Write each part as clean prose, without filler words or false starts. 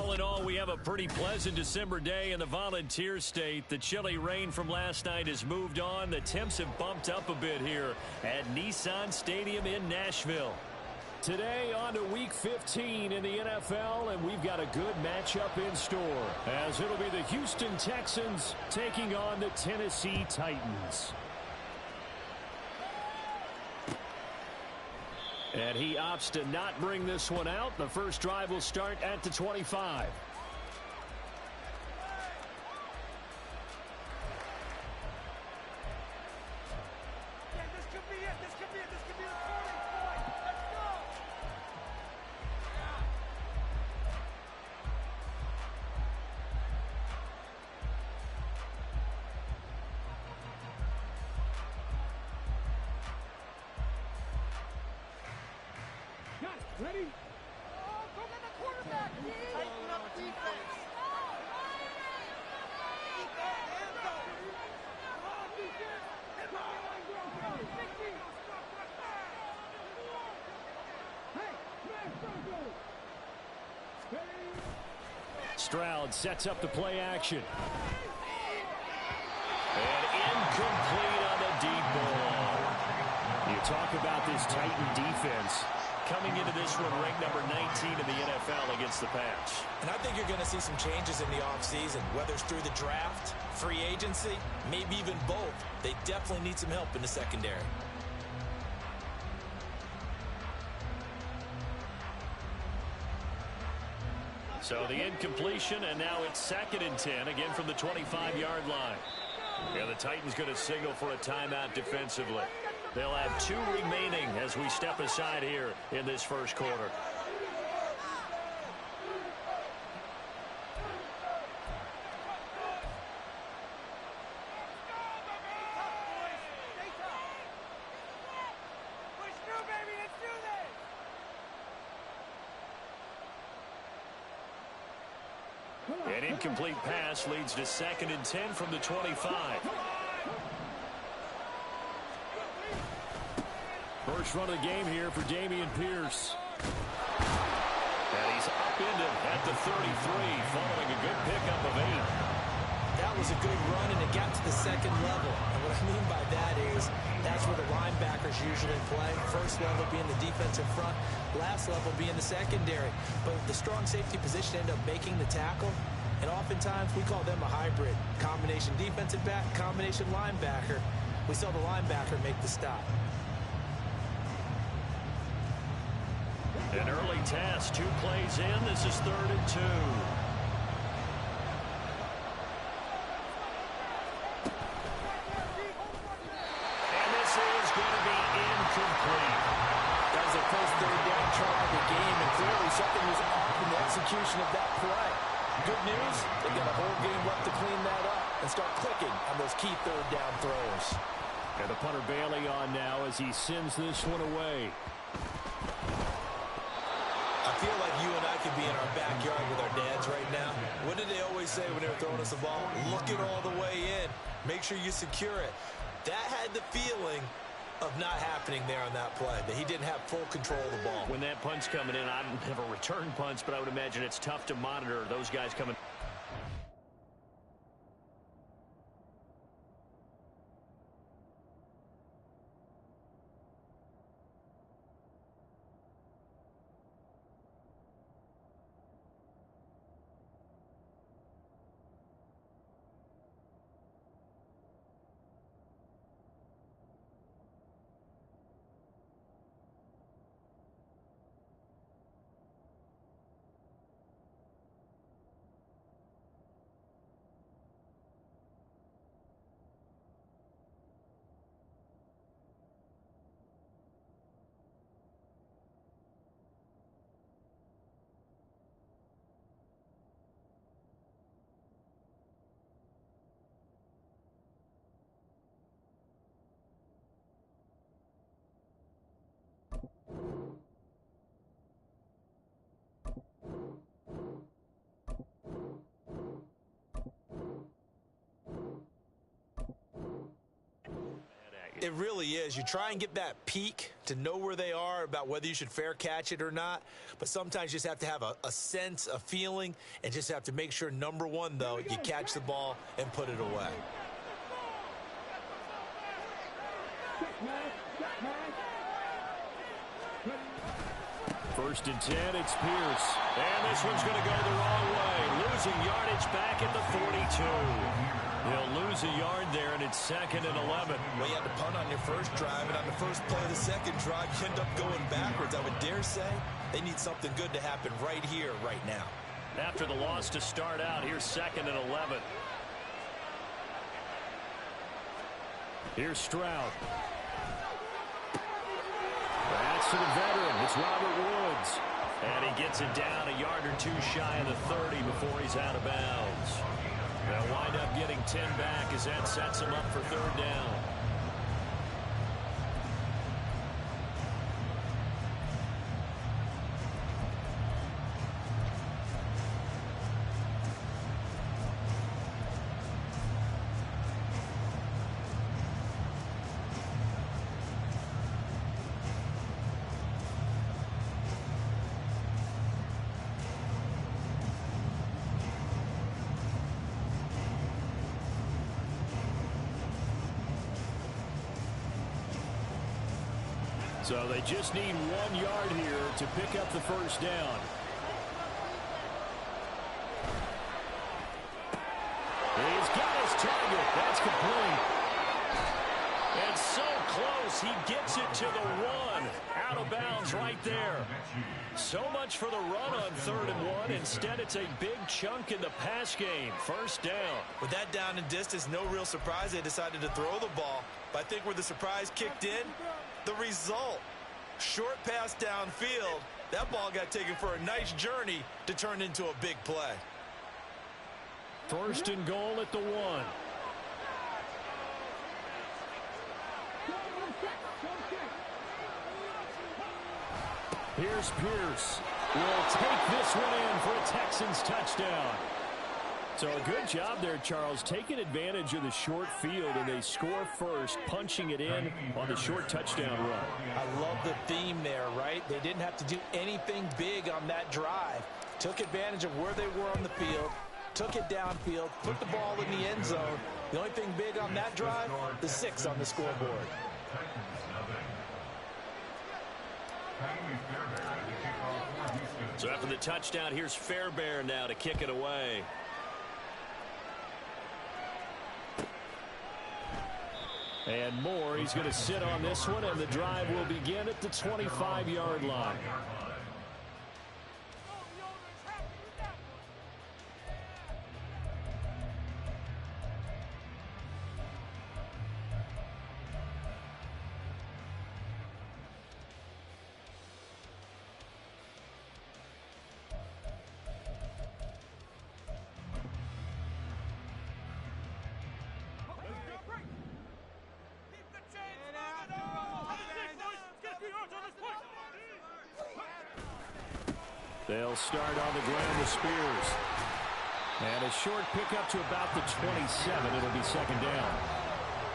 All in all, we have a pretty pleasant December day in the Volunteer State. The chilly rain from last night has moved on. The temps have bumped up a bit here at Nissan Stadium in Nashville. Today on to Week 15 in the NFL, and we've got a good matchup in store, as it'll be the Houston Texans taking on the Tennessee Titans. And he opts to not bring this one out. The first drive will start at the 25. Ready? Oh, go get the quarterback, D! Tighten up defense. Stroud sets up the play action. And incomplete on the deep ball. You talk about this Titan defense. Coming into this one, ranked number 19 in the NFL against the pass. And I think you're going to see some changes in the offseason, whether it's through the draft, free agency, maybe even both. They definitely need some help in the secondary. So the incompletion, and now it's 2nd and 10, again from the 25-yard line. Yeah, the Titans going to signal for a timeout defensively. They'll have 2 remaining as we step aside here in this first quarter. An incomplete pass leads to 2nd and 10 from the 25. First run of the game here for Dameon Pierce. And he's upended at the 33, following a good pickup of 8. That was a good run, and it got to the 2nd level. And what I mean by that is that's where the linebackers usually play. First level being the defensive front, last level being the secondary. But the strong safety position ended up making the tackle. And oftentimes we call them a hybrid. Combination defensive back, combination linebacker. We saw the linebacker make the stop. An early test, 2 plays in. This is 3rd and 2. And this is going to be incomplete. That was their first 3rd down try of the game, and clearly something was off in the execution of that play. Good news, they've got a whole game left to clean that up and start clicking on those key 3rd down throws. And the punter Bailey on now as he sends this one away. I feel like you and I could be in our backyard with our dads right now. What did they always say when they were throwing us the ball? Look it all the way in. Make sure you secure it. That had the feeling of not happening there on that play, that he didn't have full control of the ball. When that punt's coming in, I don't have a return punch, but I would imagine it's tough to monitor those guys coming. It really is. You try and get that peak to know where they are about whether you should fair catch it or not. But sometimes you just have to have a sense, a feeling, and just have to make sure, number one, though, you catch the ball and put it away. First and 10, it's Pierce. And this one's going to go the wrong way. Losing yardage back at the 42. He'll lose a yard there, and it's 2nd and 11. Well, you had to punt on your first drive, and on the first play of the second drive, you end up going backwards. I would dare say they need something good to happen right here, right now. After the loss to start out, here's 2nd and 11. Here's Stroud. That's to the veteran. It's Robert Woods. And he gets it down a yard or two shy of the 30 before he's out of bounds. They'll wind up getting 10 back as that sets him up for 3rd down. So they just need 1 yard here to pick up the first down. He's got his target. That's complete. And so close, he gets it to the 1. Out of bounds right there. So much for the run on 3rd and 1. Instead, it's a big chunk in the pass game. First down. With that down and distance, no real surprise they decided to throw the ball. But I think where the surprise kicked in, the result, short pass downfield, that ball got taken for a nice journey to turn into a big play. First and goal at the 1. Here's Pierce. Will take this one in for a Texans touchdown. So a good job there, Charles, taking advantage of the short field, and they score first, punching it in on the short touchdown run. I love the theme there, right? They didn't have to do anything big on that drive. Took advantage of where they were on the field, took it downfield, put the ball in the end zone. The only thing big on that drive, the 6 on the scoreboard. So after the touchdown, here's Fairbairn now to kick it away. And Moore, he's going to sit on this one, and the drive will begin at the 25-yard line. They'll start on the ground with Spears. And a short pickup to about the 27. It'll be 2nd down.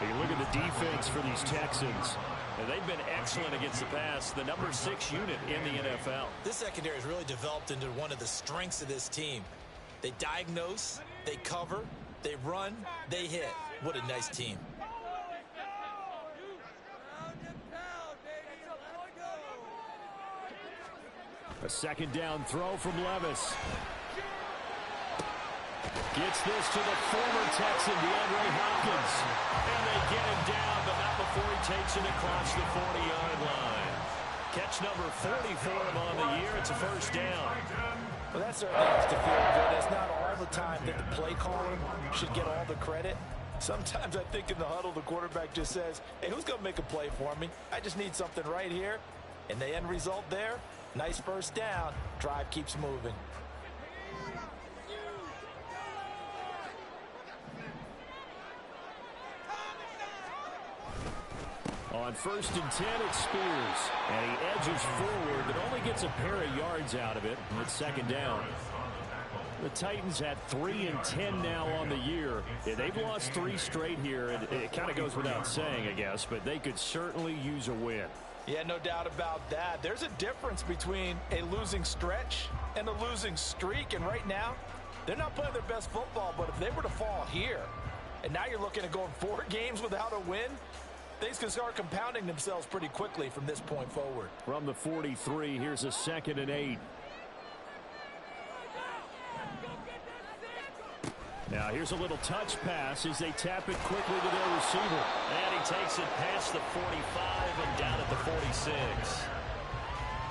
You look at the defense for these Texans. And they've been excellent against the pass, the number 6 unit in the NFL. This secondary has really developed into one of the strengths of this team. They diagnose, they cover, they run, they hit. What a nice team. A 2nd down throw from Levis. Gets this to the former Texan, DeAndre Hopkins. And they get him down, but not before he takes it across the 40-yard line. Catch number 40 for him on the year. It's a first down. Well, that certainly has to feel good. It's not all the time that the play caller should get all the credit. Sometimes I think in the huddle, the quarterback just says, hey, who's going to make a play for me? I just need something right here. And the end result there, nice first down. Drive keeps moving. On 1st and 10, it's Spears. And he edges forward, but only gets a pair of yards out of it. And it's 2nd down. The Titans had 3-10 now on the year. Yeah, they've lost 3 straight here, and it kind of goes without saying, I guess, but they could certainly use a win. Yeah, no doubt about that. There's a difference between a losing stretch and a losing streak, and right now, they're not playing their best football, but if they were to fall here, and now you're looking at going 4 games without a win, things can start compounding themselves pretty quickly from this point forward. From the 43, here's a 2nd and 8. Now here's a little touch pass as they tap it quickly to their receiver. And he takes it past the 45 and down at the 46.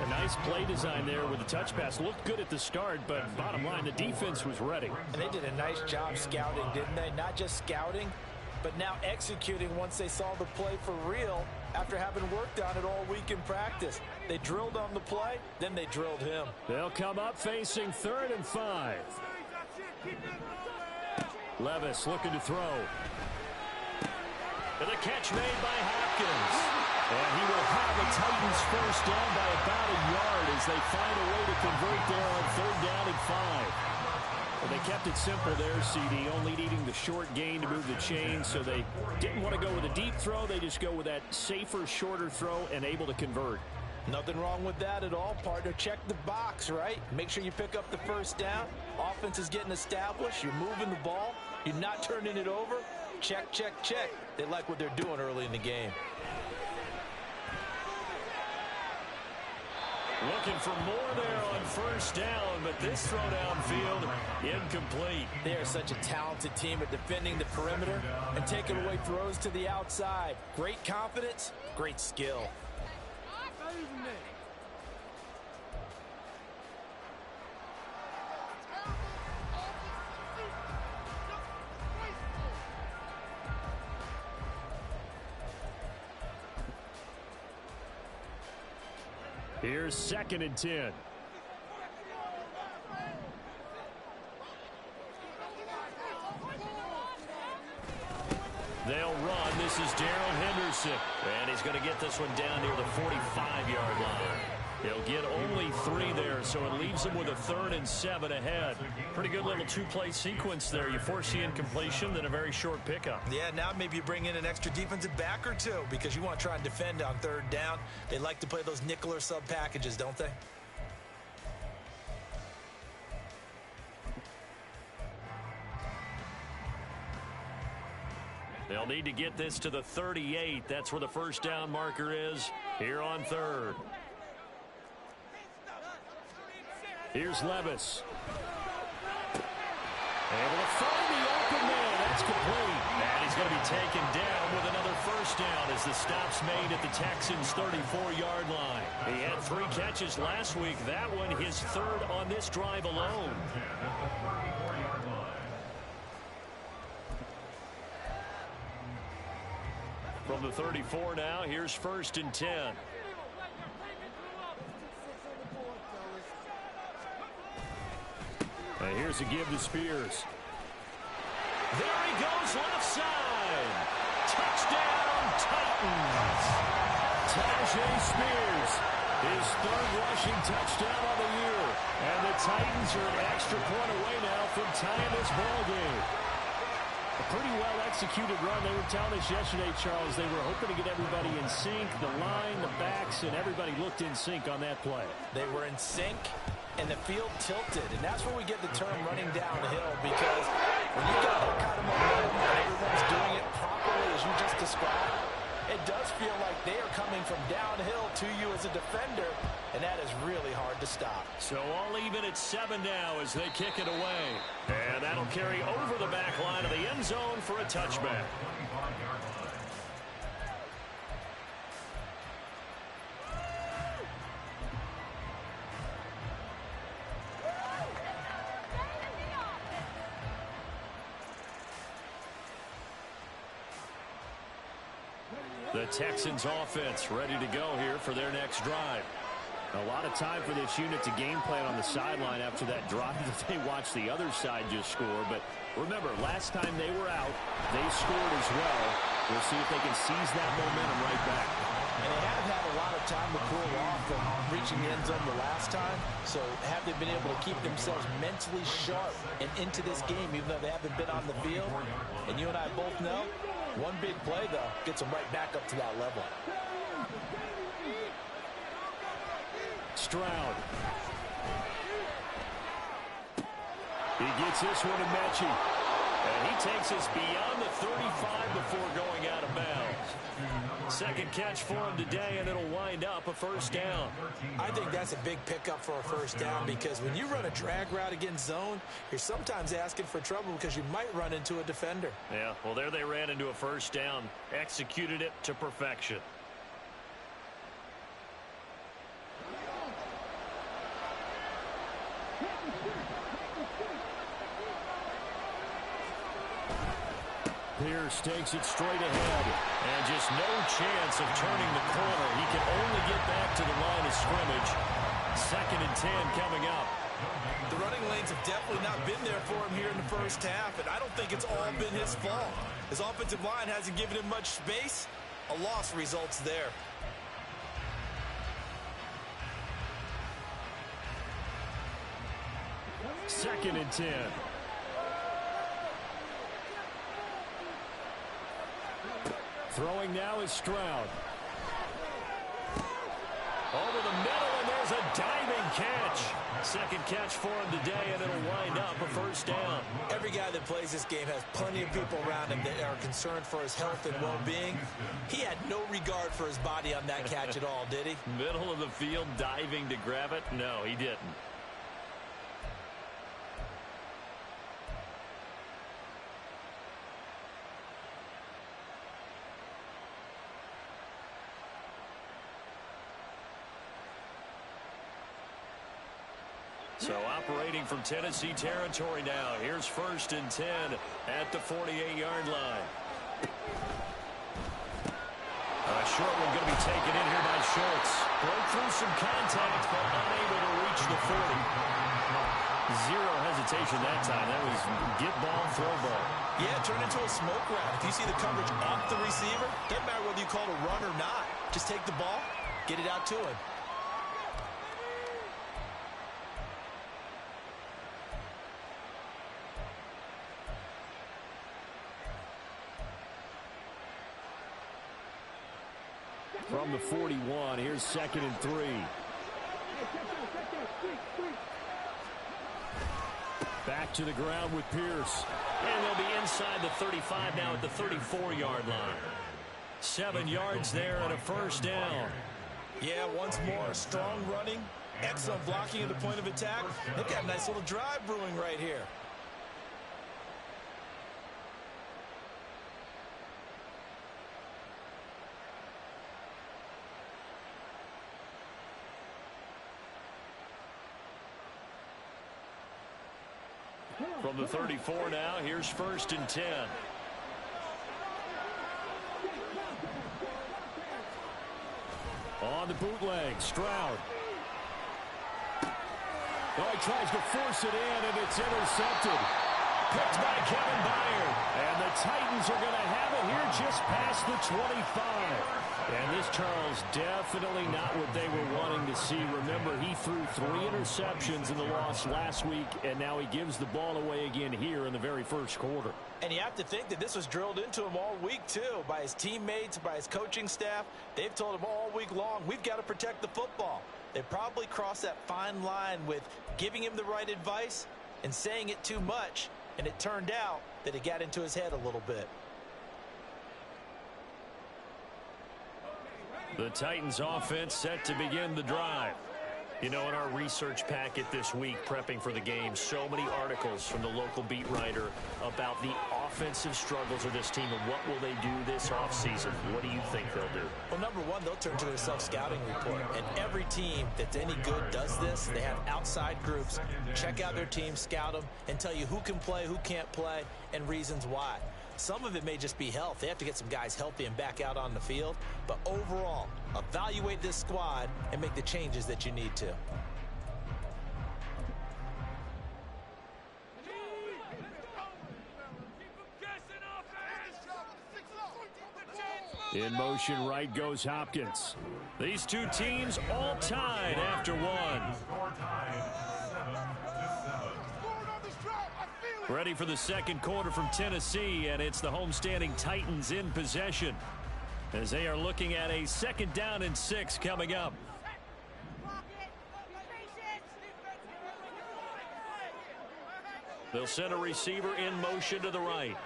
A nice play design there with the touch pass. Looked good at the start, but bottom line, the defense was ready. And they did a nice job scouting, didn't they? Not just scouting, but now executing once they saw the play for real after having worked on it all week in practice. They drilled on the play, then they drilled him. They'll come up facing 3rd and 5. Levis looking to throw. And the catch made by Hopkins. And he will have the Titans first down by about a yard as they find a way to convert there on 3rd down and 5. Well, they kept it simple there, CD, only needing the short gain to move the chain, so they didn't want to go with a deep throw. They just go with that safer, shorter throw and able to convert. Nothing wrong with that at all, partner. Check the box, right? Make sure you pick up the first down. Offense is getting established. You're moving the ball. You're not turning it over. Check, check, check. They like what they're doing early in the game. Looking for more there on 1st down, but this throw downfield incomplete. They are such a talented team at defending the perimeter and taking away throws to the outside. Great confidence, great skill. Here's 2nd and 10. They'll run. This is Darrell Henderson. And he's going to get this one down near the 45-yard line. He'll get only 3 there, so it leaves them with a 3rd and 7 ahead. Pretty good little 2-play sequence there. You force the incompletion, then a very short pickup. Yeah, now maybe you bring in an extra defensive back or 2 because you want to try and defend on 3rd down. They like to play those nickel or sub packages, don't they? They'll need to get this to the 38. That's where the first down marker is here on 3rd. Here's Levis. Able to find the open man. That's complete. And he's going to be taken down with another first down as the stop's made at the Texans' 34-yard line. He had 3 catches last week. That one his 3rd on this drive alone. From the 34 now, here's 1st and 10. And here's a give to Spears. There he goes, left side. Touchdown, Titans. Tajay Spears, his 3rd rushing touchdown of the year. And the Titans are an extra point away now from tying this ball game. A pretty well-executed run. They were telling us yesterday, Charles, they were hoping to get everybody in sync, the line, the backs, and everybody looked in sync on that play. They were in sync, and the field tilted, and that's where we get the term running downhill, because when you got that kind of momentum and everyone's doing it properly as you just described, it does feel like they are coming from downhill to you as a defender, and that is really hard to stop. So all even at 7 now as they kick it away. And that'll carry over the back line of the end zone for a touchback. The Texans offense ready to go here for their next drive. A lot of time for this unit to game plan on the sideline after that drive that they watched the other side just score. But remember, last time they were out, they scored as well. We'll see if they can seize that momentum right back. And they have had a lot of time to cool off from reaching the end zone the last time. So have they been able to keep themselves mentally sharp and into this game, even though they haven't been on the field? And you and I both know, one big play, though, gets them right back up to that level. Stroud. He gets this one to Mechie. And he takes us beyond the 35 before going out of bounds. Second catch for him today, and it'll wind up a first down. I think that's a big pickup for a first down, because when you run a drag route against zone, you're sometimes asking for trouble because you might run into a defender. Yeah, well, there they ran into a first down. Executed it to perfection. Pierce takes it straight ahead, and just no chance of turning the corner. He can only get back to the line of scrimmage. 2nd and 10 coming up. The running lanes have definitely not been there for him here in the first half, and I don't think it's all been his fault. His offensive line hasn't given him much space. A loss results there. Second and 10. Throwing now is Stroud. Over the middle, and there's a diving catch. Second catch for him today, and it'll wind up a first down. Every guy that plays this game has plenty of people around him that are concerned for his health and well-being. He had no regard for his body on that catch at all, did he? Middle of the field, diving to grab it? No, he didn't. So operating from Tennessee territory now. Here's 1st and 10 at the 48-yard line. A short one going to be taken in here by Schultz. Broke through some contact, but unable to reach the 40. Zero hesitation that time. That was get ball, throw ball. Yeah, turn into a smoke route. If you see the coverage off the receiver, doesn't matter whether you call it a run or not. Just take the ball, get it out to him. From the 41, here's 2nd and 3. Back to the ground with Pierce. And they'll be inside the 35 now at the 34-yard line. 7 yards there and a first down. Yeah, once more, strong running, excellent blocking at the point of attack. They've got a nice little drive brewing right here. From the 34 now, here's 1st and 10. On the bootleg, Stroud. Oh, he tries to force it in, and it's intercepted. Picked by Kevin Byard. And the Titans are going to have it here just past the 25. And this, Charles, definitely not what they were wanting to see. Remember, he threw 3 interceptions in the loss last week, and now he gives the ball away again here in the very first quarter. And you have to think that this was drilled into him all week, too, by his teammates, by his coaching staff. They've told him all week long, we've got to protect the football. They probably crossed that fine line with giving him the right advice and saying it too much, and it turned out that it got into his head a little bit. The Titans offense set to begin the drive. You know, in our research packet this week, prepping for the game, so many articles from the local beat writer about the offensive struggles of this team and what will they do this offseason. What do you think they'll do? Well, number one, they'll turn to their self-scouting report. And every team that's any good does this. They have outside groups. Check out their team, scout them, and tell you who can play, who can't play, and reasons why. Some of it may just be health. They have to get some guys healthy and back out on the field. But overall, evaluate this squad and make the changes that you need to. In motion right goes Hopkins. These two teams all tied after one. Ready for the second quarter from Tennessee, and it's the homestanding Titans in possession as they are looking at a 2nd down and 6 coming up. They'll send a receiver in motion to the right.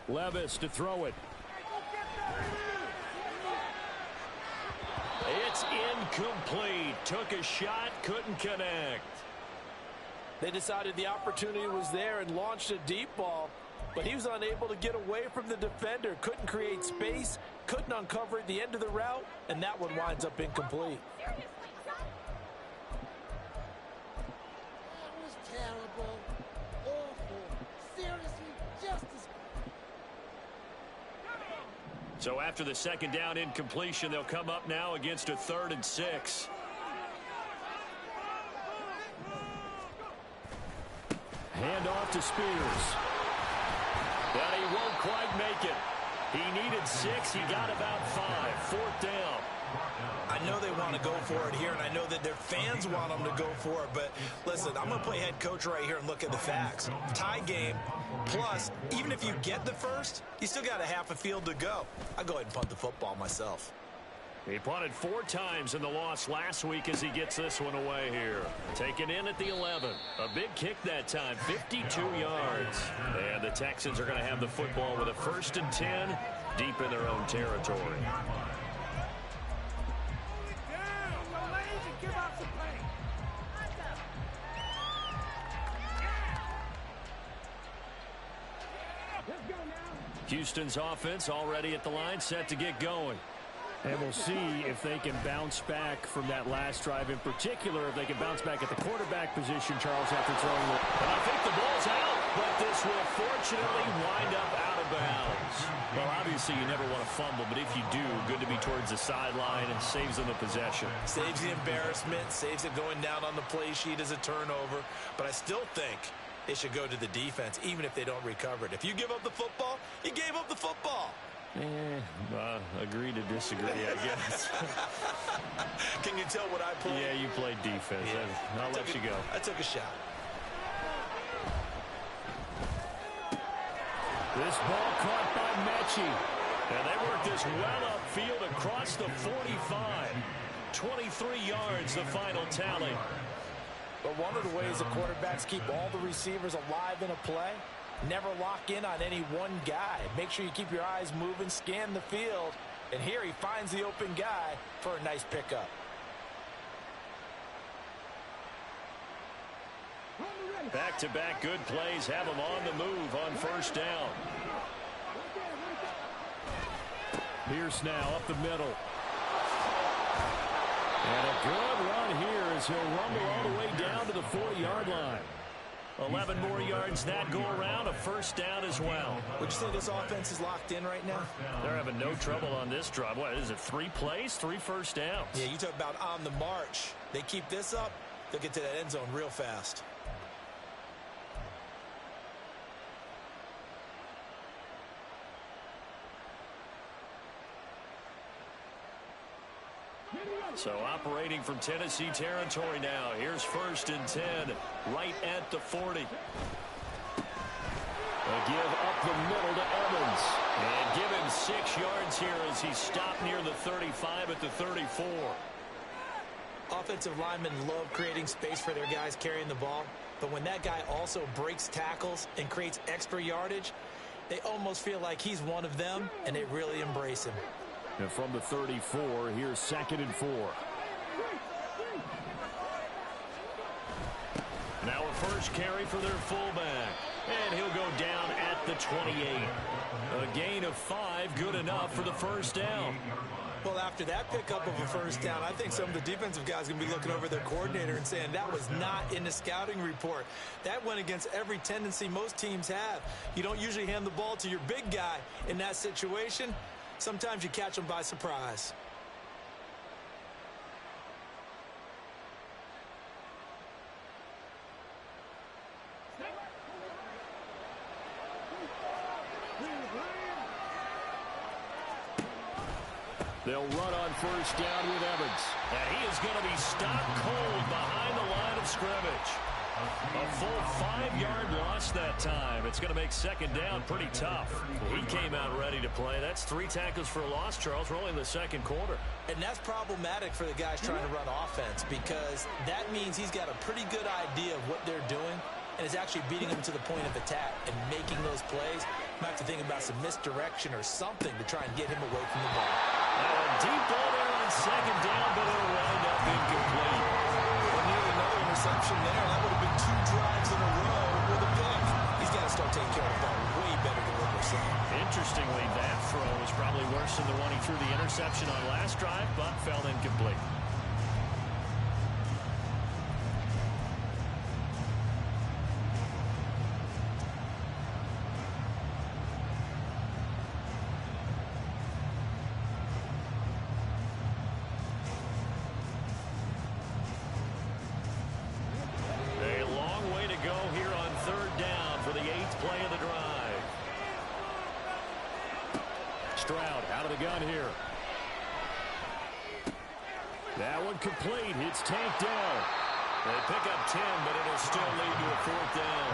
Levis to throw it. It's incomplete. Took a shot, couldn't connect. They decided the opportunity was there and launched a deep ball, but he was unable to get away from the defender. Couldn't create space, couldn't uncover at the end of the route, and that one winds up incomplete. That was terrible. Awful. Seriously, just as... So after the 2nd down incompletion, they'll come up now against a 3rd and 6. Hand off to Spears. But he won't quite make it. He needed 6. He got about 5. 4th down. I know they want to go for it here, and I know that their fans want them to go for it, but listen, I'm going to play head coach right here and look at the facts. Tie game, plus, even if you get the first, you still got a half a field to go. I'll go ahead and punt the football myself. He punted 4 times in the loss last week as he gets this one away here. Taken in at the 11. A big kick that time, 52 yards. And the Texans are going to have the football with a 1st and 10 deep in their own territory. Houston's offense already at the line, set to get going. And we'll see if they can bounce back from that last drive, in particular, if they can bounce back at the quarterback position, Charles, after throwing it. And I think the ball's out, but this will fortunately wind up out of bounds. Well, obviously, you never want to fumble, but if you do, good to be towards the sideline and saves them the possession. Saves the embarrassment, saves it going down on the play sheet as a turnover, but I still think it should go to the defense, even if they don't recover it. If you give up the football, you gave up the football. Agree to disagree, I guess. Can you tell what I played? Yeah, you played defense. Yeah. I'll let you go. I took a shot. This ball caught by Mechie. And they work this well upfield across the 45. 23 yards, the final tally. But one of the ways the quarterbacks keep all the receivers alive in a play, never lock in on any one guy. Make sure you keep your eyes moving, scan the field. And here he finds the open guy for a nice pickup. Back-to-back good plays have him on the move on 1st down. Pierce now up the middle. And a good run here as he'll rumble all the way down to the 40-yard line. 11 more yards that go around, a 1st down as well. Would you say this offense is locked in right now? They're having no trouble on this drive. What is it, 3 plays, 3 first downs? Yeah, you talk about on the march. They keep this up, they'll get to that end zone real fast. So operating from Tennessee territory now. Here's 1st and 10, right at the 40. A give up the middle to Evans. And give him 6 yards here as he stopped near the 35 at the 34. Offensive linemen love creating space for their guys carrying the ball. But when that guy also breaks tackles and creates extra yardage, they almost feel like he's one of them, and they really embrace him. And from the 34, here's 2nd and 4. Now a first carry for their fullback. And he'll go down at the 28. A gain of 5, good enough for the 1st down. Well, after that pickup of a 1st down, I think some of the defensive guys are going to be looking over their coordinator and saying that was not in the scouting report. That went against every tendency most teams have. You don't usually hand the ball to your big guy in that situation. Sometimes you catch them by surprise. They'll run on first down with Evans. And he is going to be stopped cold behind the line of scrimmage. A full 5-yard loss that time. It's going to make second down pretty tough. He came out ready to play. That's 3 tackles for a loss, Charles. We're only in the second quarter. And that's problematic for the guys trying to run offense because that means he's got a pretty good idea of what they're doing and is actually beating them to the point of attack and making those plays. Might have to think about some misdirection or something to try and get him away from the ball. Now a deep ball there on second down, but it'll wind up incomplete. Well, nearly another interception there. That would have been 2 drives in a row with a pick. He's got to start taking care of the ball way better than what we're seeing. Interestingly, that throw was probably worse than the one he threw the interception on last drive, but fell incomplete. Stroud out of the gun here. That one complete. It's tanked down. They pick up 10, but it'll still lead to a 4th down.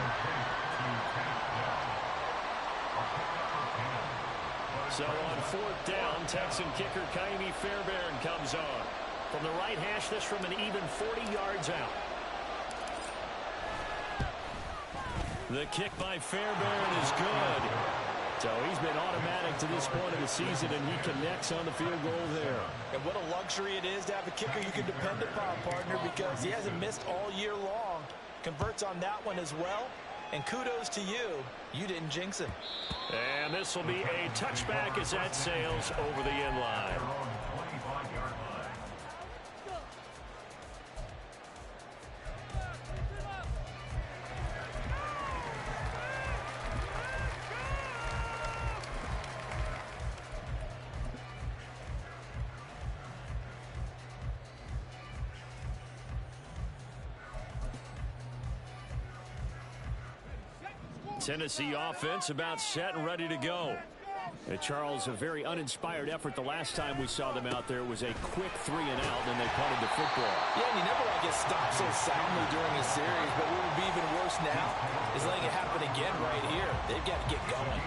So on 4th down, Texan kicker Kaimi Fairbairn comes on. From the right hash, this from an even 40 yards out. The kick by Fairbairn is good. So he's been automatic to this point of the season, and he connects on the field goal there. And what a luxury it is to have a kicker you can depend upon, partner, because he hasn't missed all year long. Converts on that one as well. And kudos to you. You didn't jinx him. And this will be a touchback as that sails over the end line. Tennessee offense about set and ready to go. Charles, a very uninspired effort the last time we saw them out there was a quick 3 and out, and they punted the football. Yeah, and you never want to get stopped so soundly during a series, but what would be even worse now is letting it happen again right here. They've got to get going.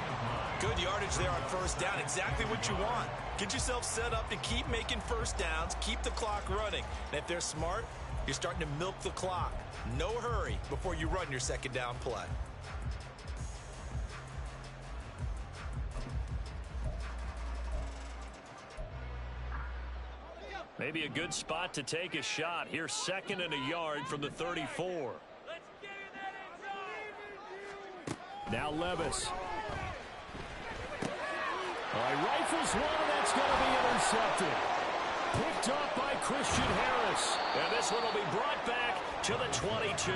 Good yardage there on first down, exactly what you want. Get yourself set up to keep making first downs, keep the clock running. And if they're smart, you're starting to milk the clock. No hurry before you run your second down play. Maybe a good spot to take a shot. Here, 2nd and a yard from the 34. Now Levis. Rifles one, that's going to be intercepted. Picked up by Christian Harris. And this one will be brought back to the 22.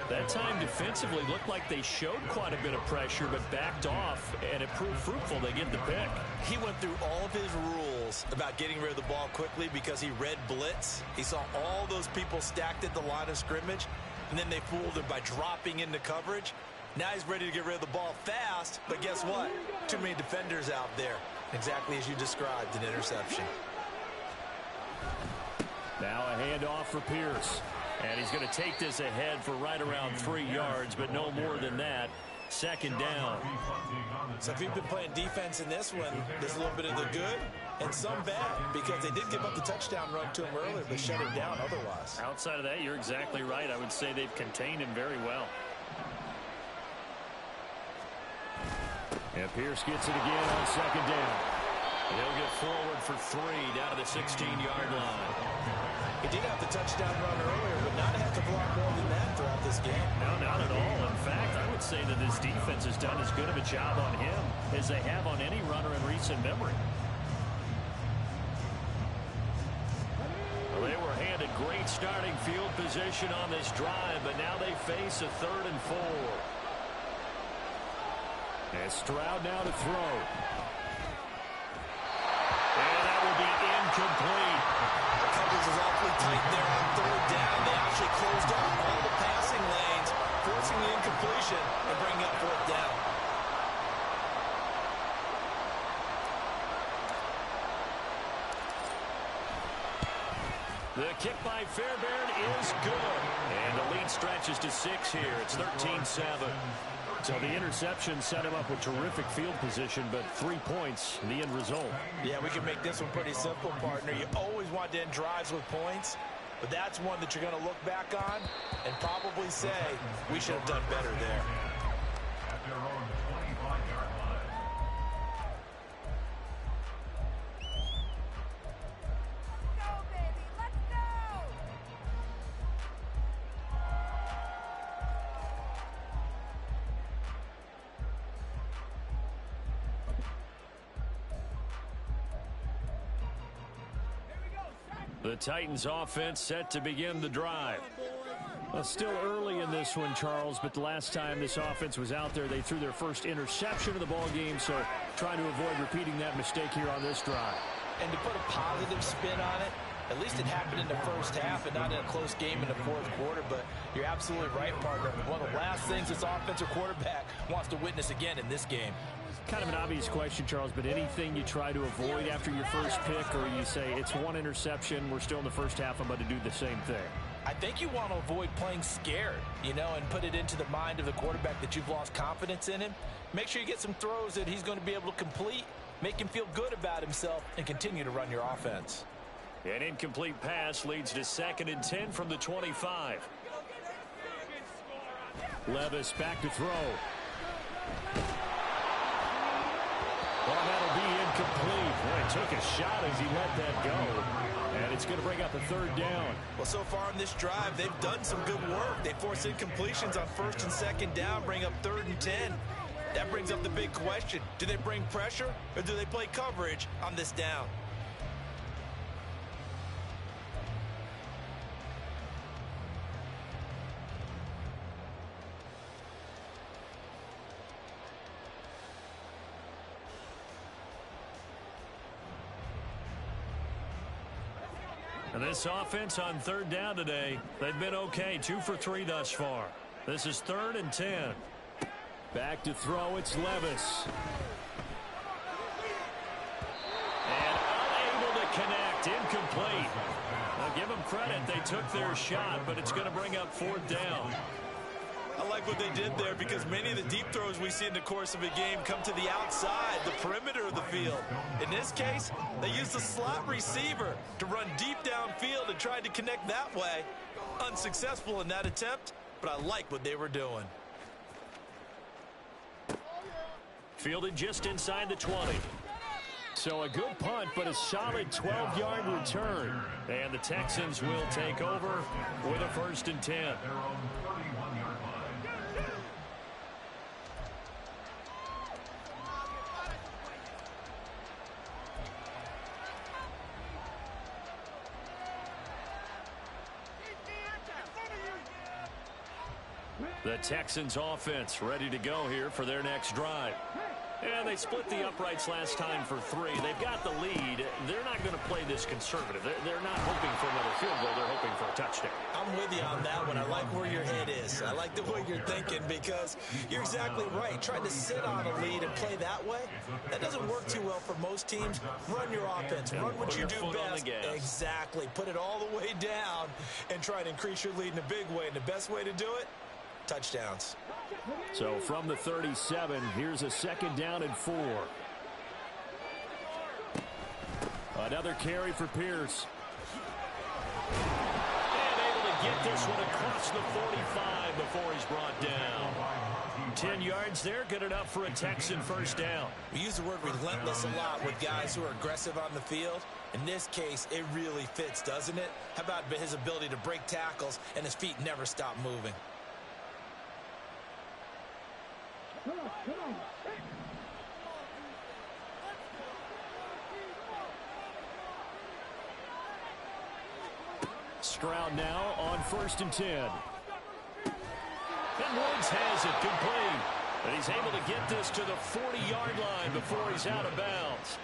That time defensively looked like they showed quite a bit of pressure but backed off, and it proved fruitful. They get the pick. He went through all of his rules about getting rid of the ball quickly because he read blitz. He saw all those people stacked at the line of scrimmage, and then they fooled him by dropping into coverage. Now he's ready to get rid of the ball fast, but guess what? Too many defenders out there. Exactly as you described, an interception. Now a handoff for Pierce. And he's going to take this ahead for right around 3 yards, but no more than that. 2nd down. So if you've been playing defense in this one, there's a little bit of the good and some bad, because they did give up the touchdown run to him earlier, but shut him down otherwise. Outside of that, you're exactly right. I would say they've contained him very well. And Pierce gets it again on 2nd down. He'll get forward for 3 down to the 16-yard line. He did have the touchdown run earlier, but not a heck of a lot more than that throughout this game. No, not at all. In fact, I would say that this defense has done as good of a job on him as they have on any runner in recent memory. Well, they were handed great starting field position on this drive, but now they face a 3rd and 4. And Stroud now to throw. And that will be incomplete. Coverage is awfully tight there on 3rd down. They actually closed off all the passing lanes, forcing the incompletion and bringing up 4th down. The kick by Fairbairn is good. And the lead stretches to 6 here. It's 13-7. So the interception set him up with terrific field position, but 3 points, the end result. Yeah, we can make this one pretty simple, partner. You always want to end drives with points, but that's one that you're going to look back on and probably say, we should have done better there. At their own 25-yard line. Go, baby, let's go! The Titans offense set to begin the drive. Well, still early in this one, Charles, but the last time this offense was out there, they threw their first interception of the ball game, so trying to avoid repeating that mistake here on this drive. And to put a positive spin on it, at least it happened in the first half and not in a close game in the fourth quarter, but you're absolutely right, partner. One of the last things this offensive quarterback wants to witness again in this game. Kind of an obvious question, Charles, but anything you try to avoid after your first pick, or you say it's one interception, we're still in the first half, I'm going to do the same thing? I think you want to avoid playing scared, you know, and put it into the mind of the quarterback that you've lost confidence in him. Make sure you get some throws that he's going to be able to complete, make him feel good about himself, and continue to run your offense. An incomplete pass leads to 2nd and 10 from the 25. Levis back to throw. Well, that'll be incomplete. Boy, took a shot as he let that go. And it's going to bring up a 3rd down. Well, so far in this drive, they've done some good work. They force incompletions on 1st and 2nd down, bring up 3rd and 10. That brings up the big question. Do they bring pressure or do they play coverage on this down? And this offense on 3rd down today, they've been okay. 2 for 3 thus far. This is 3rd and 10. Back to throw, it's Levis. And unable to connect, incomplete. Now give them credit, they took their shot, but it's going to bring up 4th down. I like what they did there because many of the deep throws we see in the course of a game come to the outside, the perimeter of the field. In this case, they used the slot receiver to run deep downfield and tried to connect that way. Unsuccessful in that attempt, but I like what they were doing. Fielded just inside the 20. So a good punt, but a solid 12-yard return. And the Texans will take over with a 1st and 10. Their own 31-yard line. The Texans offense ready to go here for their next drive. And they split the uprights last time for 3. They've got the lead. They're not going to play this conservative. They're not hoping for another field goal. They're hoping for a touchdown. I'm with you on that one. I like where your head is. I like the way you're thinking because you're exactly right. Trying to sit on a lead and play that way, that doesn't work too well for most teams. Run your offense. Run what you do best. Exactly. Put it all the way down and try to increase your lead in a big way. And the best way to do it, touchdowns. So from the 37, here's a 2nd down and 4. Another carry for Pierce. And able to get this one across the 45 before he's brought down. 10 yards there, good enough for a Texan 1st down. We use the word relentless a lot with guys who are aggressive on the field. In this case, it really fits, doesn't it? How about his ability to break tackles and his feet never stop moving? Stroud now on 1st and 10. And Woods has it complete. But he's able to get this to the 40-yard line before he's out of bounds.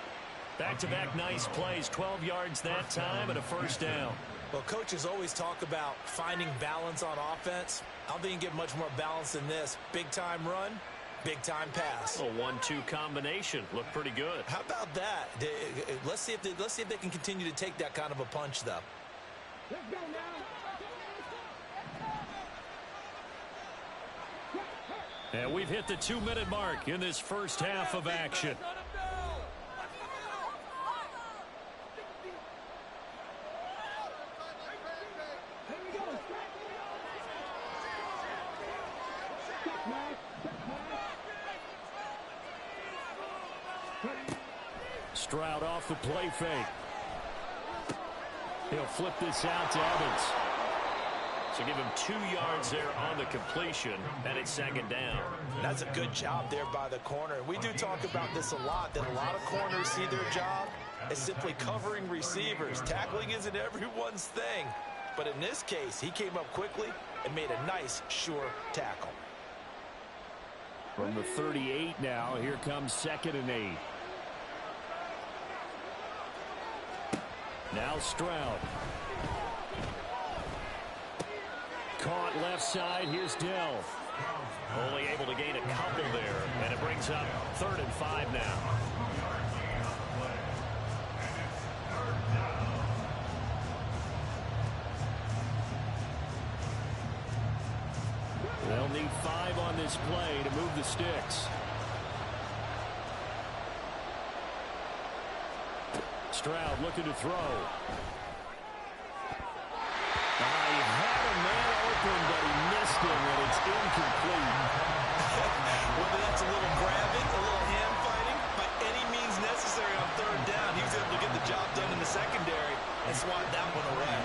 Back-to-back nice plays, 12 yards that time and a 1st down. Well, coaches always talk about finding balance on offense. I don't think you can get much more balance than this. Big-time run, big-time pass. A 1-2 combination. Looked pretty good. How about that? Let's see if they can continue to take that kind of a punch, though. And we've hit the 2-minute mark in this first half of action. Stroud off the play fake. He'll flip this out to Evans. So give him 2 yards there on the completion, and it's second down. That's a good job there by the corner. We do talk about this a lot, that a lot of corners see their job as simply covering receivers. Tackling isn't everyone's thing. But in this case, he came up quickly and made a nice, sure tackle. From the 38 now, here comes 2nd and 8. Now Stroud. Caught left side. Here's Dell. Only able to gain a couple there. And it brings up 3rd and 5 now. They'll need 5 on this play to move the sticks. Stroud looking to throw. He had a man open, but he missed him, and it's incomplete. Whether that's a little grabbing, a little hand fighting, by any means necessary on 3rd down, he was able to get the job done in the secondary and swat that one away.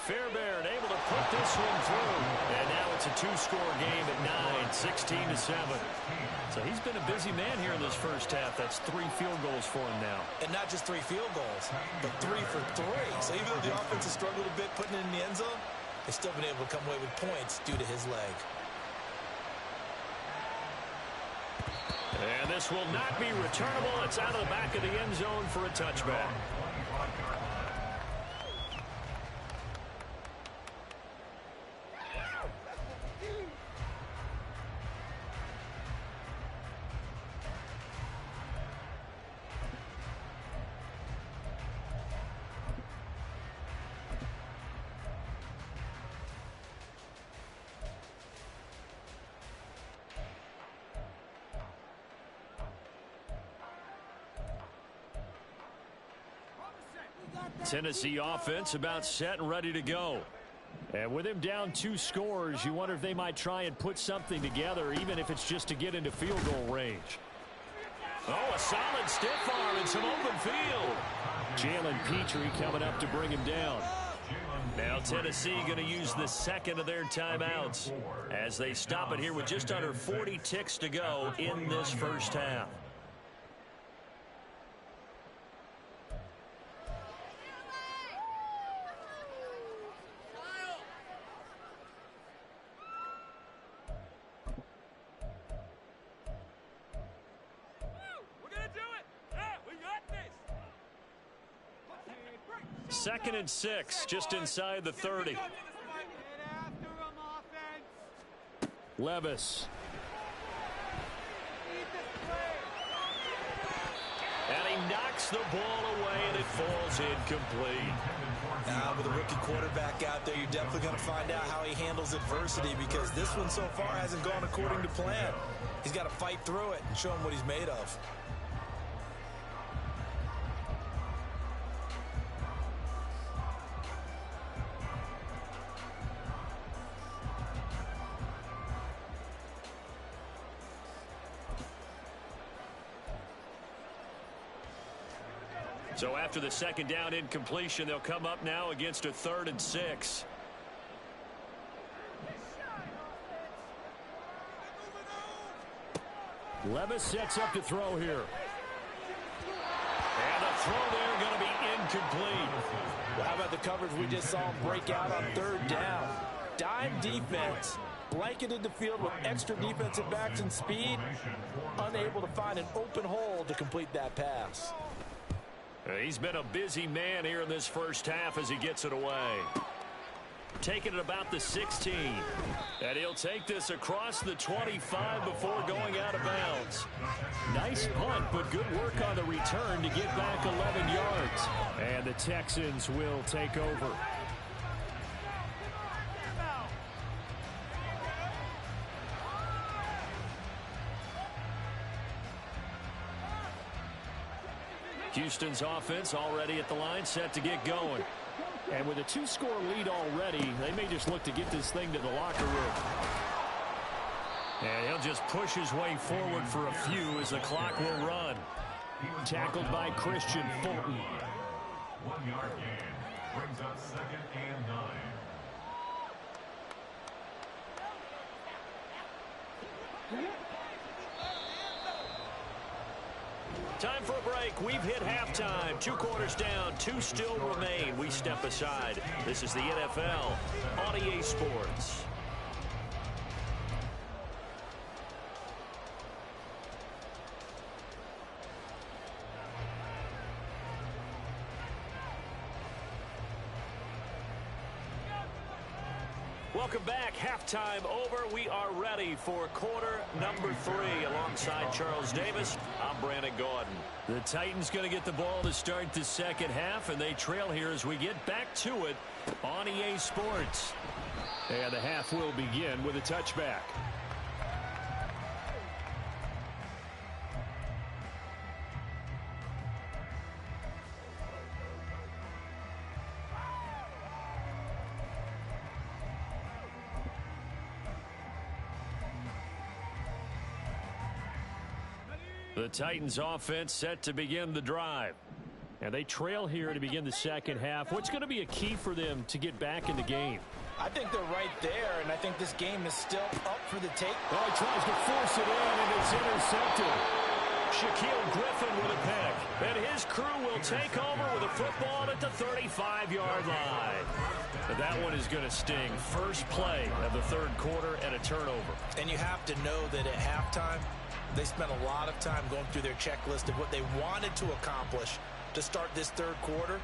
Fairbairn able to put this one through. And now it's a 2-score game at 9, 16-7. So he's been a busy man here in this first half. That's 3 field goals for him now. And not just 3 field goals, but 3 for 3. So even though the offense has struggled a bit putting it in the end zone, they've still been able to come away with points due to his leg. And this will not be returnable. It's out of the back of the end zone for a touchback. Tennessee offense about set and ready to go. And with him down 2 scores, you wonder if they might try and put something together, even if it's just to get into field goal range. Oh, a solid stiff arm and some open field. Jalen Petrie coming up to bring him down. Now Tennessee going to use the 2nd of their timeouts as they stop it here with just under 40 ticks to go in this first half. Second and 6, just inside the 30. Levis. And he knocks the ball away, and it falls incomplete. Now, with a rookie quarterback out there, you're definitely going to find out how he handles adversity, because this one so far hasn't gone according to plan. He's got to fight through it and show him what he's made of. So after the 2nd down incompletion, they'll come up now against a 3rd and 6. Levis sets up to throw here. And the throw there going to be incomplete. Well, how about the coverage we just saw him break out on 3rd down? Dime defense. Blanketed the field with extra defensive backs and speed. Unable to find an open hole to complete that pass. He's been a busy man here in this first half as he gets it away. taking it about the 16. And he'll take this across the 25 before going out of bounds. Nice punt, but good work on the return to get back 11 yards. And the Texans will take over. Houston's offense already at the line, set to get going. And with a 2-score lead already, they may just look to get this thing to the locker room. And he'll just push his way forward for a few as the clock will run. Tackled by Christian Fulton. 1 yard gain. Brings up 2nd and 9. Time for a break. We've hit halftime. 2 quarters down. 2 still remain. We step aside. This is the NFL on EA Sports. Welcome back. Halftime over. We are ready for quarter number 3 alongside Charles Davis. I'm Brandon Gordon. The Titans going to get the ball to start the second half, and they trail here as we get back to it on EA Sports. And the half will begin with a touchback. The Titans offense set to begin the drive. And they trail here to begin the second half. What's going to be a key for them to get back in the game? I think they're right there, and I think this game is still up for the take. Oh, he tries to force it in, and it's intercepted. Shaquille Griffin with a pick. And his crew will take over with a football at the 35-yard line. But that one is going to sting. First play of the third quarter and a turnover. And you have to know that at halftime, they spent a lot of time going through their checklist of what they wanted to accomplish to start this third quarter.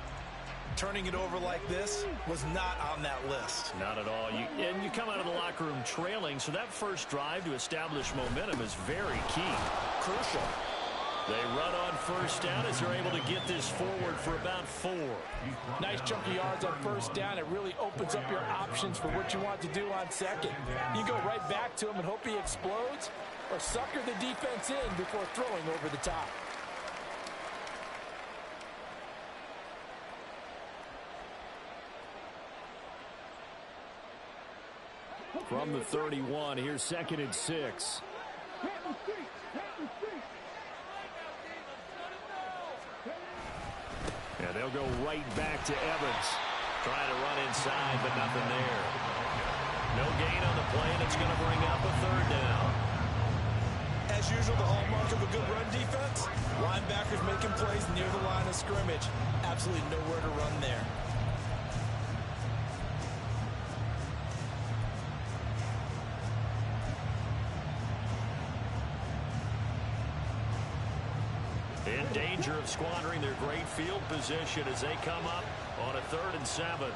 Turning it over like this was not on that list. Not at all. And you come out of the locker room trailing, so that first drive to establish momentum is very key. Crucial. They run on first down as they're able to get this forward for about 4. Nice chunk of yards on first down. It really opens up your options for what you want to do on second. You go right back to him and hope he explodes, or sucker the defense in before throwing over the top. From the 31, here's 2nd and 6. And they'll go right back to Evans. Trying to run inside, but nothing there. No gain on the play, and it's going to bring up a 3rd down. As usual, the hallmark of a good run defense, linebackers making plays near the line of scrimmage. Absolutely nowhere to run there. In danger of squandering their great field position as they come up on a 3rd and 7.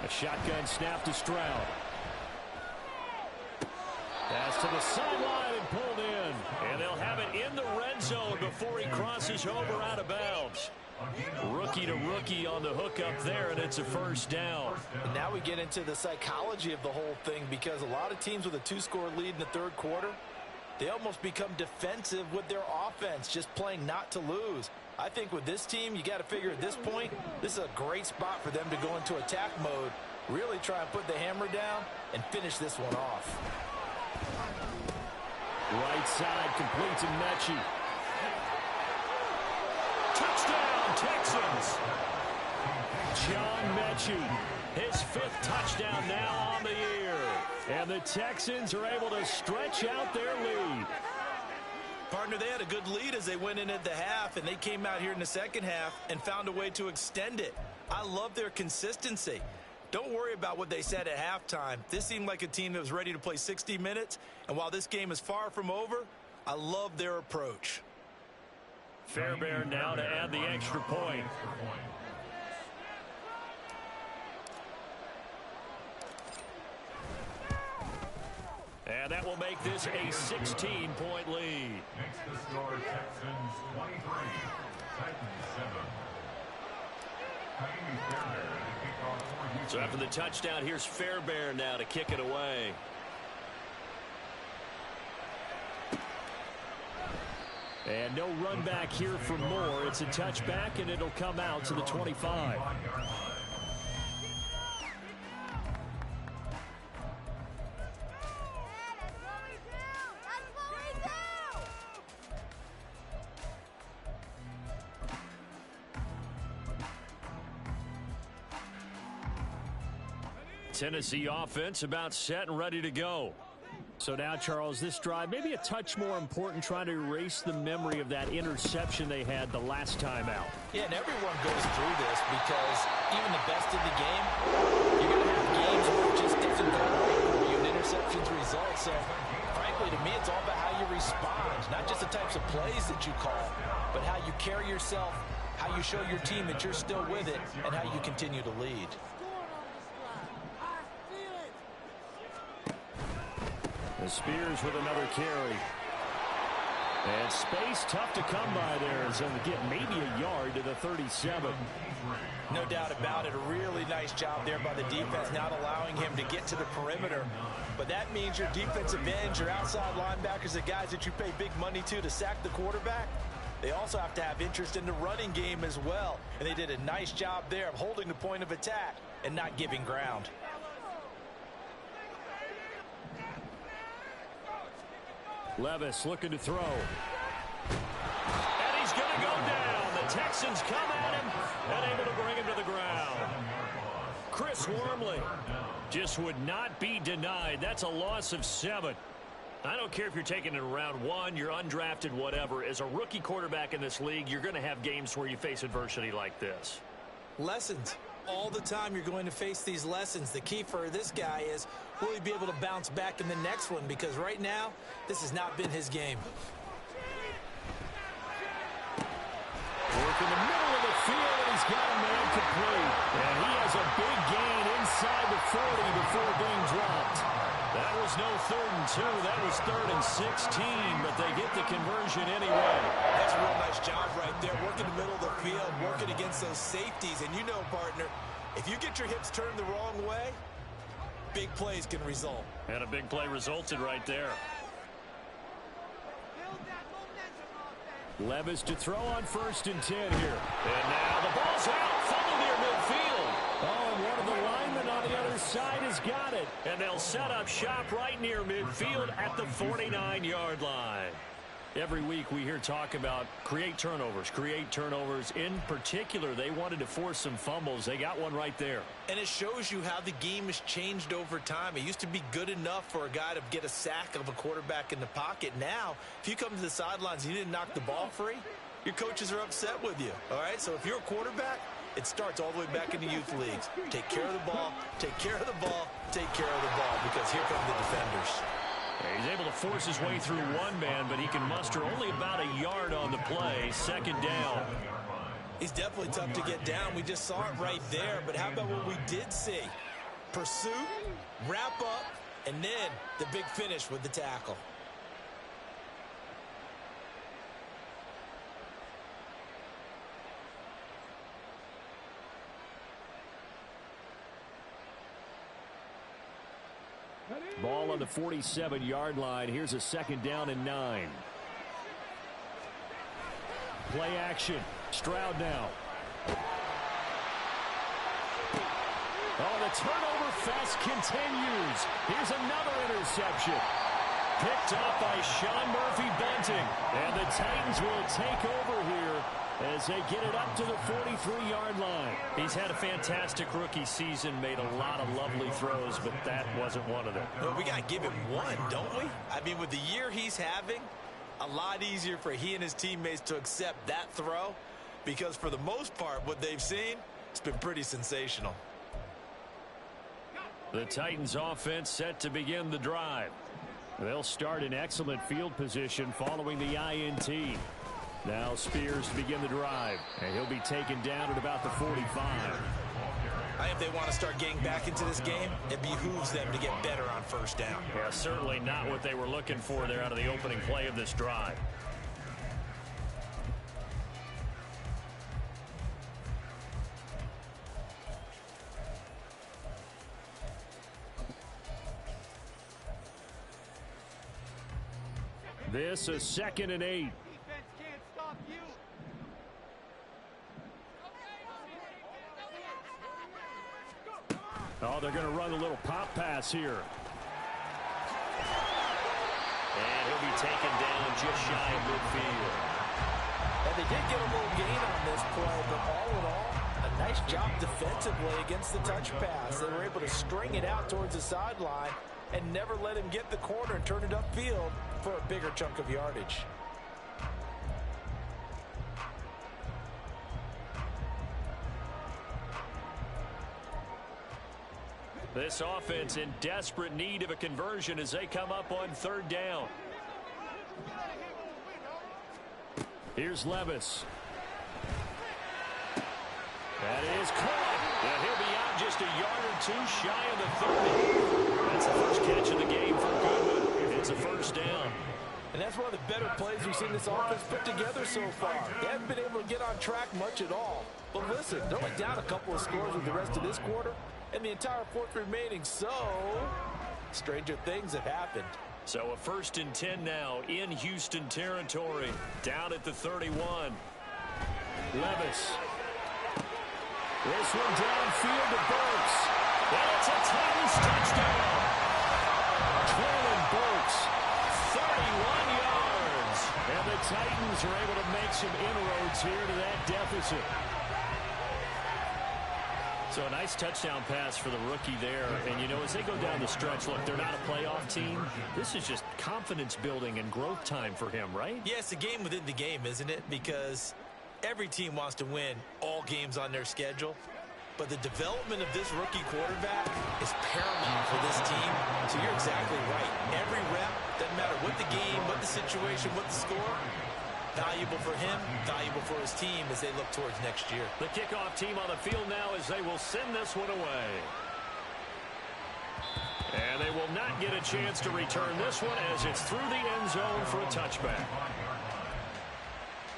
A shotgun snap to Stroud. Pass to the sideline and pulled in. And they'll have it in the red zone before he crosses over out of bounds. Rookie to rookie on the hook up there, and it's a 1st down. And now we get into the psychology of the whole thing, because a lot of teams with a 2-score lead in the third quarter, they almost become defensive with their offense, just playing not to lose. I think with this team, you got to figure at this point, this is a great spot for them to go into attack mode, really try and put the hammer down and finish this one off. Right side, complete to Mechie. Touchdown, Texans! John Mechie, his 5th touchdown now on the year. And the Texans are able to stretch out their lead. Partner, they had a good lead as they went in at the half, and they came out here in the second half and found a way to extend it. I love their consistency. Don't worry about what they said at halftime. This seemed like a team that was ready to play 60 minutes, and while this game is far from over, I love their approach. Fairbairn now to add the extra point. And that will make this a 16-point lead. Makes the score Texans 23, Titans 7. So after the touchdown, here's Fairbairn now to kick it away. And no run back here for Moore. It's a touchback, and it'll come out to the 25. Tennessee offense about set and ready to go. So now, Charles, this drive maybe a touch more important, trying to erase the memory of that interception they had the last time out. Yeah, and everyone goes through this because even the best in the game, you're going to have games where it just doesn't go right for you, and interceptions result. So, frankly, to me, it's all about how you respond, not just the types of plays that you call, but how you carry yourself, how you show your team that you're still with it, and how you continue to lead. Spears with another carry. And space tough to come by there. As he'll get maybe a yard to the 37. No doubt about it. A really nice job there by the defense, not allowing him to get to the perimeter. But that means your defensive ends, your outside linebackers, the guys that you pay big money to sack the quarterback, they also have to have interest in the running game as well. And they did a nice job there of holding the point of attack and not giving ground. Levis looking to throw. And he's going to go down. The Texans come at him and able to bring him to the ground. Chris Wormley just would not be denied. That's a loss of 7. I don't care if you're taking it in round 1, you're undrafted, whatever. As a rookie quarterback in this league, you're going to have games where you face adversity like this. Lessons. All the time you're going to face these lessons. The key for this guy is, will he be able to bounce back in the next one? Because right now, this has not been his game. Work in the middle of the field, and he's got a man complete. And he has a big gain inside the 40 before being dropped. That was no 3rd and 2. That was 3rd and 16, but they get the conversion anyway. That's a real nice job right there. Working the middle of the field, working against those safeties. And you know, partner, if you get your hips turned the wrong way, big plays can result. And a big play resulted right there. Levis to throw on 1st and 10 here. And now the ball's out. Fumble near midfield. Oh, and one of the linemen on the other side has got it. And they'll set up shop right near midfield at the 49-yard line. Every week we hear talk about create turnovers. In particular, they wanted to force some fumbles. They got one right there. And it shows you how the game has changed over time. It used to be good enough for a guy to get a sack of a quarterback in the pocket. Now, if you come to the sidelines and you didn't knock the ball free, your coaches are upset with you. All right, so if you're a quarterback, it starts all the way back in the youth leagues. Take care of the ball, take care of the ball, take care of the ball, because here come the defenders. He's able to force his way through one man, but he can muster only about a yard on the play. 2nd down. He's definitely tough to get down. We just saw it right there, but how about what we did see? Pursuit, wrap up, and then the big finish with the tackle. Ball on the 47-yard line. Here's a 2nd down and 9. Play action. Stroud now. Oh, the turnover fest continues. Here's another interception. Picked up by Sean Murphy-Bunting. And the Titans will take over here as they get it up to the 43-yard line. He's had a fantastic rookie season, made a lot of lovely throws, but that wasn't one of them. Well, we got to give him one, don't we? I mean, with the year he's having, a lot easier for he and his teammates to accept that throw, because for the most part, what they've seen, it's been pretty sensational. The Titans offense set to begin the drive. They'll start in excellent field position following the INT. Now Spears to begin the drive, and he'll be taken down at about the 45. I think if they want to start getting back into this game, it behooves them to get better on first down. Yeah, certainly not what they were looking for there out of the opening play of this drive. This is 2nd and 8. Defense can't stop you. Oh, they're going to run a little pop pass here. And he'll be taken down just shy of midfield. And they did get a little gain on this play, but all in all, a nice job defensively against the touch pass. They were able to string it out towards the sideline and never let him get the corner and turn it upfield for a bigger chunk of yardage. This offense in desperate need of a conversion as they come up on 3rd down. Here's Levis. That is caught. And he'll be out just a yard or two shy of the 30. That's the first catch of the game for Goodwin. It's a first down. And that's one of the better plays we've seen this offense put together so far. They haven't been able to get on track much at all. But listen, they're only down a couple of scores with the rest of this quarter and the entire 4th remaining. So, stranger things have happened. So a 1st and 10 now in Houston territory. Down at the 31. Levis. This one downfield to Burks. And it's a Titans touchdown. Traylon Burks, 31 yards. And the Titans are able to make some inroads here to that deficit. So a nice touchdown pass for the rookie there. And, you know, as they go down the stretch, look, they're not a playoff team. This is just confidence building and growth time for him, right? Yeah, it's a game within the game, isn't it? Because every team wants to win all games on their schedule. But the development of this rookie quarterback is paramount for this team. So you're exactly right. Every rep, doesn't matter what the game, what the situation, what the score, valuable for him, valuable for his team as they look towards next year. The kickoff team on the field now as they will send this one away. And they will not get a chance to return this one as it's through the end zone for a touchback.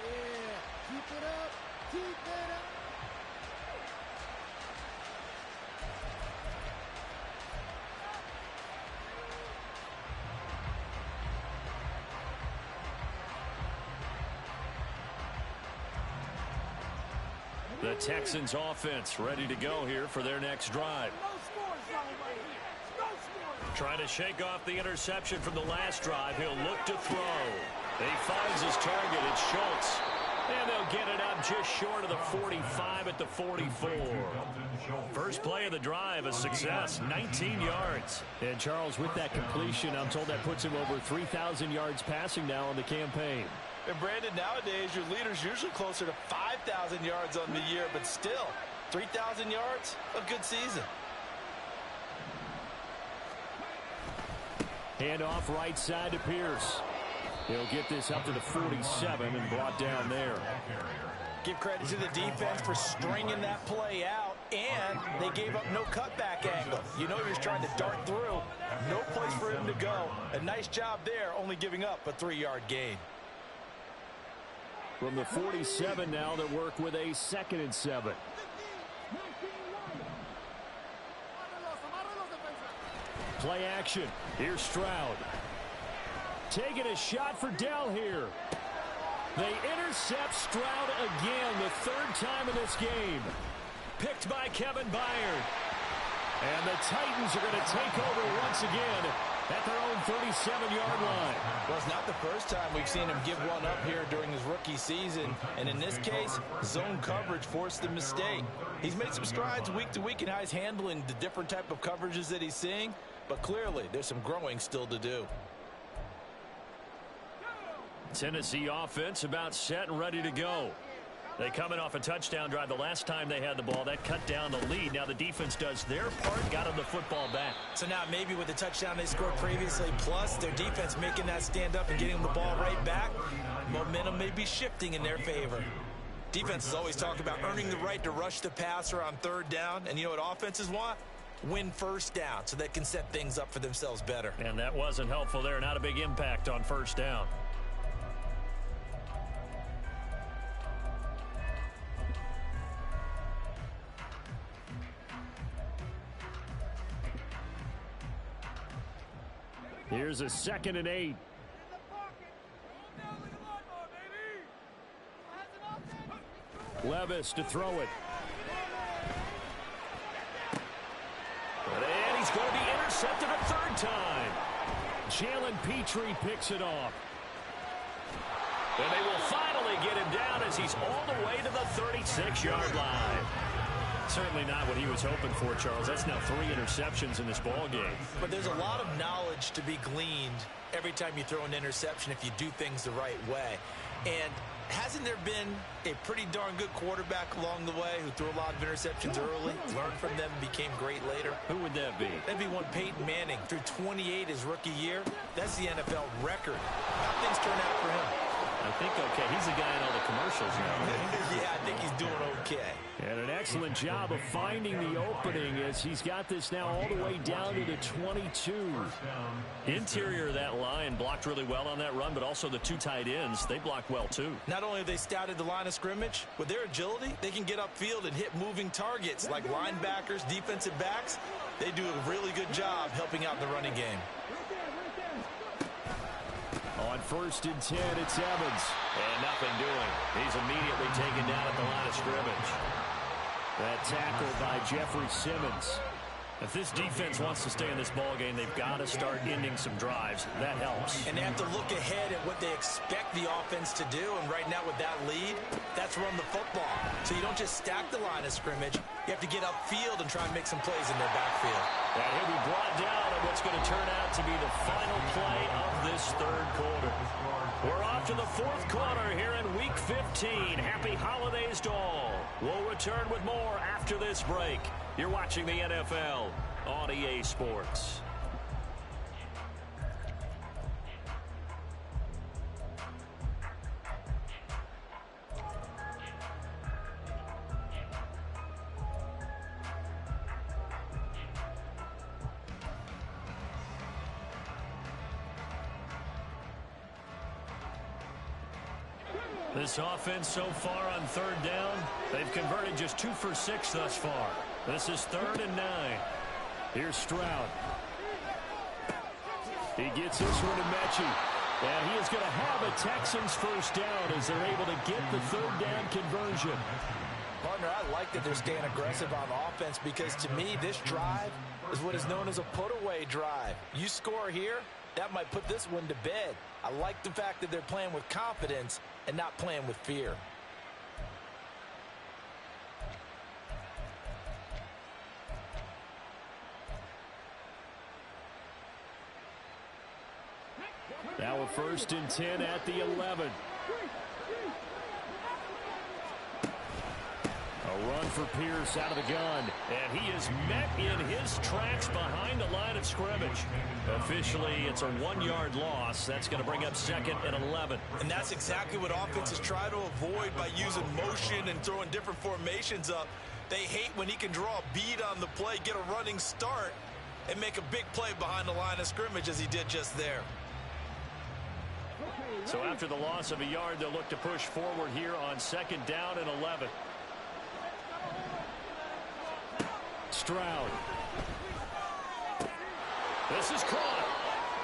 Yeah, keep it up, keep it up. The Texans offense ready to go here for their next drive. No score zone right here. No score. Trying to shake off the interception from the last drive. He'll look to throw. He finds his target. It's Schultz. And they'll get it up just short of the 45 at the 44. First play of the drive, a success, 19 yards. And Charles, with that completion, I'm told that puts him over 3,000 yards passing now on the campaign. And Brandon, nowadays your leader's usually closer to 5,000 yards on the year, but still, 3,000 yards, a good season. Handoff right side to Pierce. He'll get this up to the 47 and brought down there. Give credit to the defense for stringing that play out, and they gave up no cutback angle. You know he was trying to dart through. No place for him to go. A nice job there, only giving up a 3-yard gain. From the 47 now, they work with a 2nd and 7. Play action. Here's Stroud. Taking a shot for Dell here. They intercept Stroud again, the 3rd time in this game. Picked by Kevin Byard. And the Titans are going to take over once again at their own 37-yard line. Well, it's not the first time we've seen him give one up here during his rookie season. And in this case, zone coverage forced the mistake. He's made some strides week to week in how he's handling the different type of coverages that he's seeing. But clearly, there's some growing still to do. Tennessee offense about set and ready to go. They coming off a touchdown drive the last time they had the ball. That cut down the lead. Now the defense does their part, got them the football back. So now maybe with the touchdown they scored previously, plus their defense making that stand up and getting them the ball right back, momentum may be shifting in their favor. Defenses always talk about earning the right to rush the passer on third down. And you know what offenses want? Win first down so they can set things up for themselves better. And that wasn't helpful there. Not a big impact on first down. Here's a 2nd and 8. Levis to throw it. And he's going to be intercepted a 3rd time. Jalen Petrie picks it off. And they will finally get him down as he's all the way to the 36-yard line. Certainly not what he was hoping for, Charles. That's now 3 interceptions in this ball game. But there's a lot of knowledge to be gleaned every time you throw an interception if you do things the right way. And hasn't there been a pretty darn good quarterback along the way who threw a lot of interceptions early, learned from them, became great later? Who would that be? That'd be one Peyton Manning. Threw 28 his rookie year. That's the NFL record. How things turn out for him? I think okay. He's the guy in all the commercials now. Yeah, I think he's doing okay. And an excellent job of finding the opening as he's got this now all the way down to the 22. Interior of that line blocked really well on that run, but also the 2 tight ends, they blocked well too. Not only have they scouted the line of scrimmage, with their agility, they can get upfield and hit moving targets like linebackers, defensive backs. They do a really good job helping out in the running game. On 1st and 10, it's Evans. And nothing doing. He's immediately taken down at the line of scrimmage. That tackle by Jeffrey Simmons. If this defense wants to stay in this ball game, they've got to start ending some drives. That helps. And they have to look ahead at what they expect the offense to do. And right now with that lead, that's run the football. So you don't just stack the line of scrimmage. You have to get upfield and try and make some plays in their backfield. And he'll be brought down at what's going to turn out to be the final play of this 3rd quarter. We're off to the 4th quarter here in Week 15. Happy holidays to all. We'll return with more after this break. You're watching the NFL on EA Sports. This offense so far on 3rd down, they've converted just 2 for 6 thus far. This is 3rd and 9. Here's Stroud. He gets this one to Mechie. And he is going to have a Texans first down as they're able to get the 3rd down conversion. Partner, I like that they're staying aggressive on offense because to me, this drive is what is known as a put-away drive. You score here, that might put this one to bed. I like the fact that they're playing with confidence and not playing with fear. Now a 1st and 10 at the 11. A run for Pierce out of the gun. And he is met in his tracks behind the line of scrimmage. Officially, it's a 1-yard loss. That's going to bring up 2nd and 11. And that's exactly what offenses try to avoid by using motion and throwing different formations up. They hate when he can draw a bead on the play, get a running start, and make a big play behind the line of scrimmage as he did just there. So after the loss of a yard, they'll look to push forward here on 2nd down and 11. Stroud. This is caught.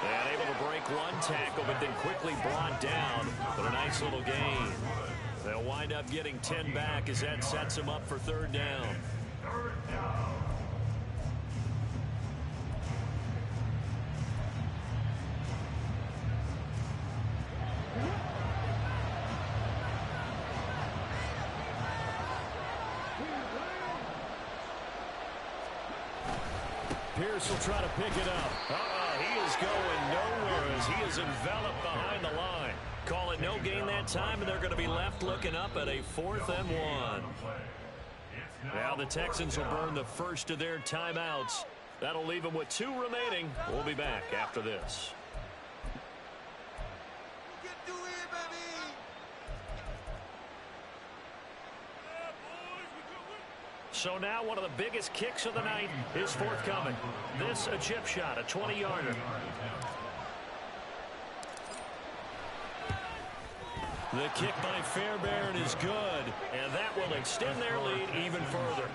And able to break one tackle, but then quickly brought down. But a nice little gain. They'll wind up getting 10 back as that sets them up for 3rd down. Pierce will try to pick it up. He is going nowhere as he is enveloped behind the line. Call it no gain that time, and they're going to be left looking up at a 4th and 1. Now the Texans will burn the first of their timeouts. That'll leave them with 2 remaining. We'll be back after this. So now one of the biggest kicks of the night is forthcoming. This a chip shot, a 20-yarder. The kick by Fairbairn is good, and that will extend their lead even further.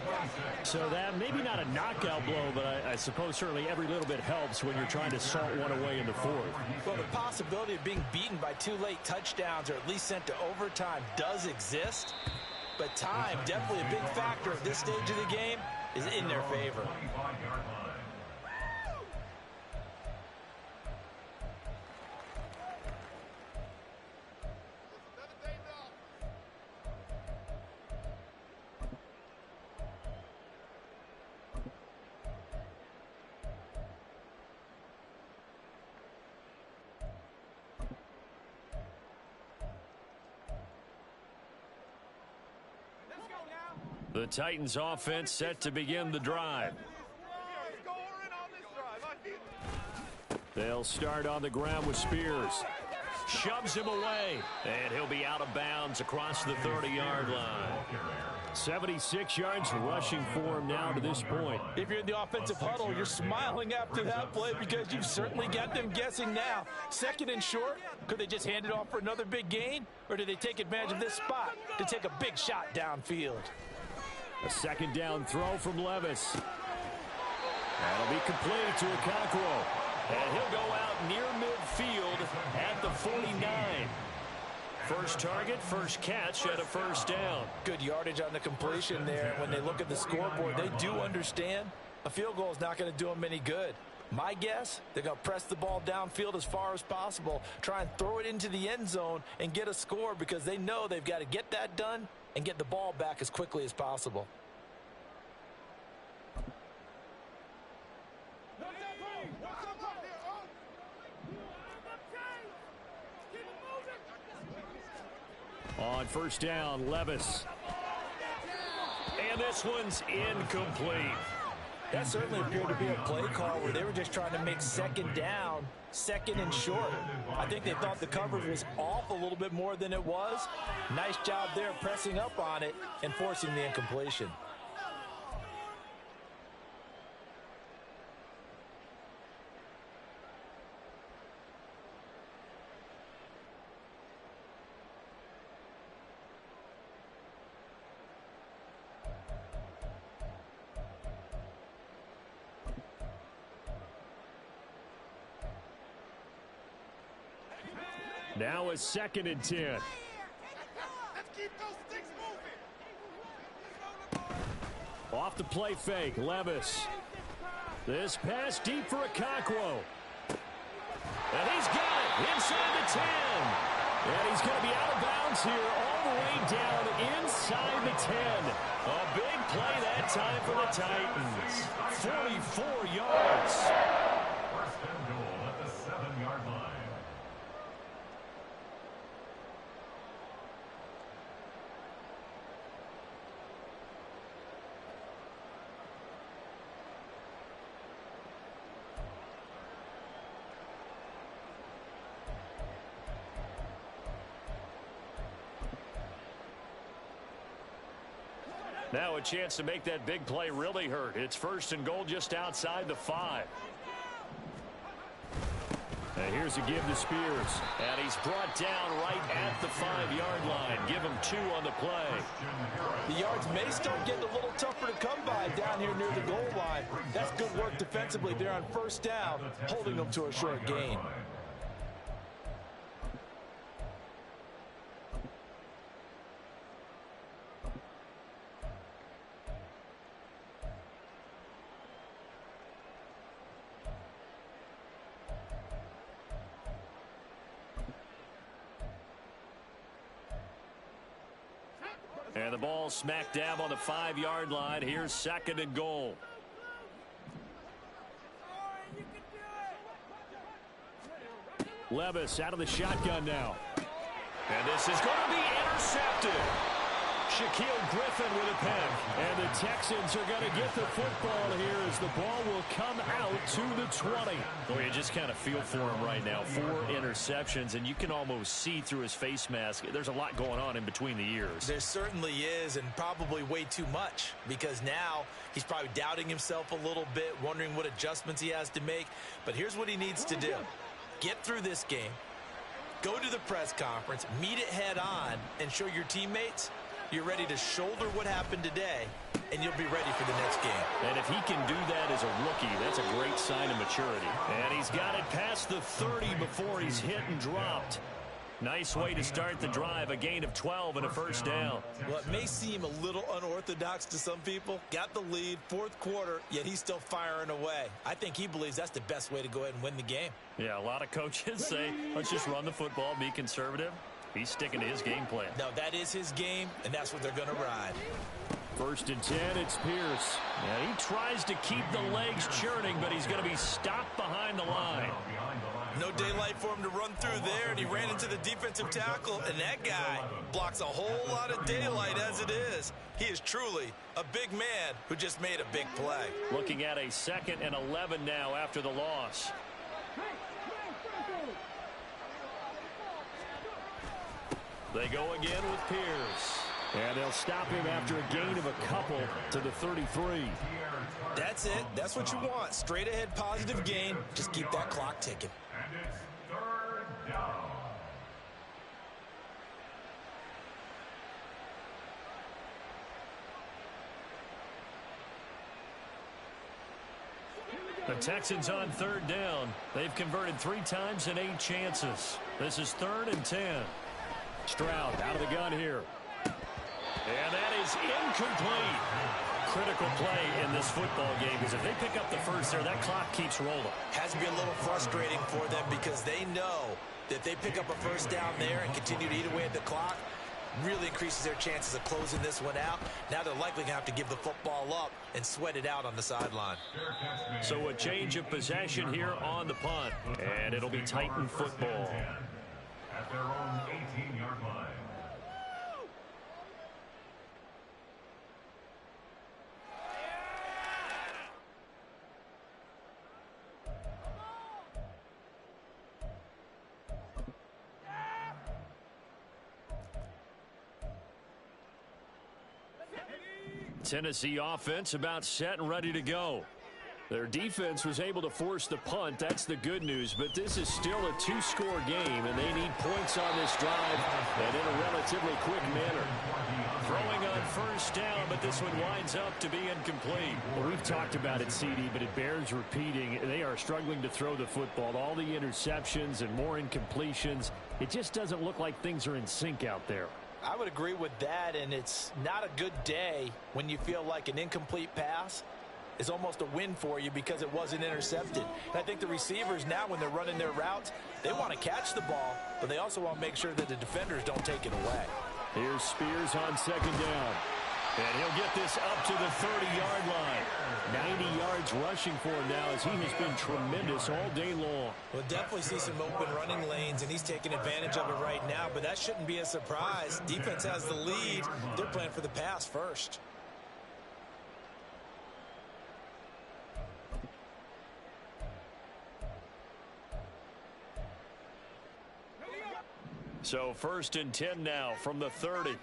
So that maybe not a knockout blow, but I suppose certainly every little bit helps when you're trying to salt one away in the fourth. Well, the possibility of being beaten by 2 late touchdowns or at least sent to overtime does exist, but time, definitely a big factor at this stage of the game, is in their favor. The Titans offense set to begin the drive. They'll start on the ground with Spears. Shoves him away, and he'll be out of bounds across the 30-yard line. 76 yards rushing for him now to this point. If you're in the offensive huddle, you're smiling after that play because you've certainly got them guessing now. Second and short, could they just hand it off for another big gain? Or do they take advantage of this spot to take a big shot downfield? A second down throw from Levis. That'll be complete to Okonkwo. And he'll go out near midfield at the 49. First target, first catch, and a first down. Good yardage on the completion there. When they look at the scoreboard, they do understand a field goal is not going to do them any good. My guess, they're going to press the ball downfield as far as possible, try and throw it into the end zone and get a score because they know they've got to get that done and get the ball back as quickly as possible. On first down, Levis. And this one's incomplete. That certainly appeared to be a play call where they were just trying to make second down, second and short. I think they thought the coverage was off a little bit more than it was. Nice job there pressing up on it and forcing the incompletion. Now a second and 10. Let's keep those sticks moving. Off the play fake, Levis. This pass deep for Okonkwo. And he's got it inside the 10. And he's going to be out of bounds here all the way down inside the 10. A big play that time for the Titans. 44 yards. First and goal at the 7-yard line. Now a chance to make that big play really hurt. It's first and goal just outside the 5. And here's a give to Spears. And he's brought down right at the 5-yard line. Give him 2 on the play. The yards may start getting a little tougher to come by down here near the goal line. That's good work defensively there on first down, holding them to a short gain. And the ball smack dab on the 5-yard line. Here's second and goal. Levis out of the shotgun now. And this is going to be intercepted. Shaquille Griffin with a pick. And the Texans are going to get the football here as the ball will come out to the 20. Well, you just kind of feel for him right now. 4 interceptions, and you can almost see through his face mask. There's a lot going on in between the ears. There certainly is, and probably way too much, because now he's probably doubting himself a little bit, wondering what adjustments he has to make. But here's what he needs to do. Get through this game, go to the press conference, meet it head on, and show your teammates you're ready to shoulder what happened today, and you'll be ready for the next game. And if he can do that as a rookie, that's a great sign of maturity. And he's got it past the 30 before he's hit and dropped. Nice way to start the drive, a gain of 12 and a first down. Well, it may seem a little unorthodox to some people. Got the lead, 4th quarter, yet he's still firing away. I think he believes that's the best way to go ahead and win the game. Yeah, a lot of coaches say, let's just run the football, be conservative. He's sticking to his game plan. No, that is his game, and that's what they're going to ride. 1st and 10, it's Pierce. And he tries to keep the legs churning, but he's going to be stopped behind the line. No daylight for him to run through there, and he ran into the defensive tackle, and that guy blocks a whole lot of daylight as it is. He is truly a big man who just made a big play. Looking at a 2nd and 11 now after the loss. They go again with Pierce. And they'll stop him after a gain of a couple to the 33. That's it. That's what you want. Straight ahead positive gain. Just keep that clock ticking. And it's 3rd down. The Texans on 3rd down. They've converted 3 times in 8 chances. This is 3rd and 10. Stroud out of the gun here. And that is incomplete. Critical play in this football game, because if they pick up the first there, that clock keeps rolling. Has to be a little frustrating for them, because they know that if they pick up a first down there and continue to eat away at the clock, really increases their chances of closing this one out. Now they're likely going to have to give the football up and sweat it out on the sideline. So a change of possession here on the punt, and it'll be Titan football. At their own 18-yard line. Tennessee offense about set and ready to go. Their defense was able to force the punt. That's the good news. But this is still a 2-score game, and they need points on this drive and in a relatively quick manner. Throwing on first down, but this one winds up to be incomplete. Well, we've talked about it, CD, but it bears repeating. They are struggling to throw the football. All the interceptions and more incompletions. It just doesn't look like things are in sync out there. I would agree with that, and it's not a good day when you feel like an incomplete pass is almost a win for you because it wasn't intercepted. And I think the receivers now, when they're running their routes, they want to catch the ball, but they also want to make sure that the defenders don't take it away. Here's Spears on 2nd down. And he'll get this up to the 30-yard line. 90 yards rushing for him now, as he has been tremendous all day long. We'll definitely see some open running lanes, and he's taking advantage of it right now, but that shouldn't be a surprise. Defense has the lead. They're playing for the pass first. So 1st and 10 now from the 30.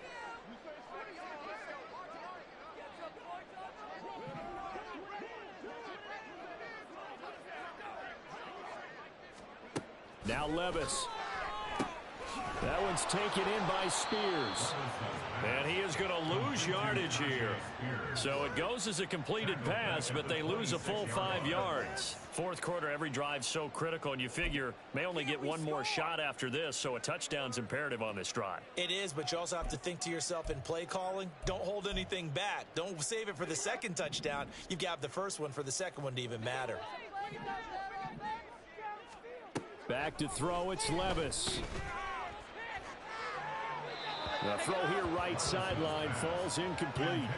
Now Levis. That one's taken in by Spears. And he is going to lose yardage here. So it goes as a completed pass, but they lose a full 5 yards. 4th quarter, every drive so critical, and you figure may only get one more shot after this, so a touchdown's imperative on this drive. It is, but you also have to think to yourself in play calling, don't hold anything back. Don't save it for the 2nd touchdown. You've got the first one for the 2nd one to even matter. Back to throw, it's Levis. The throw here right sideline falls incomplete.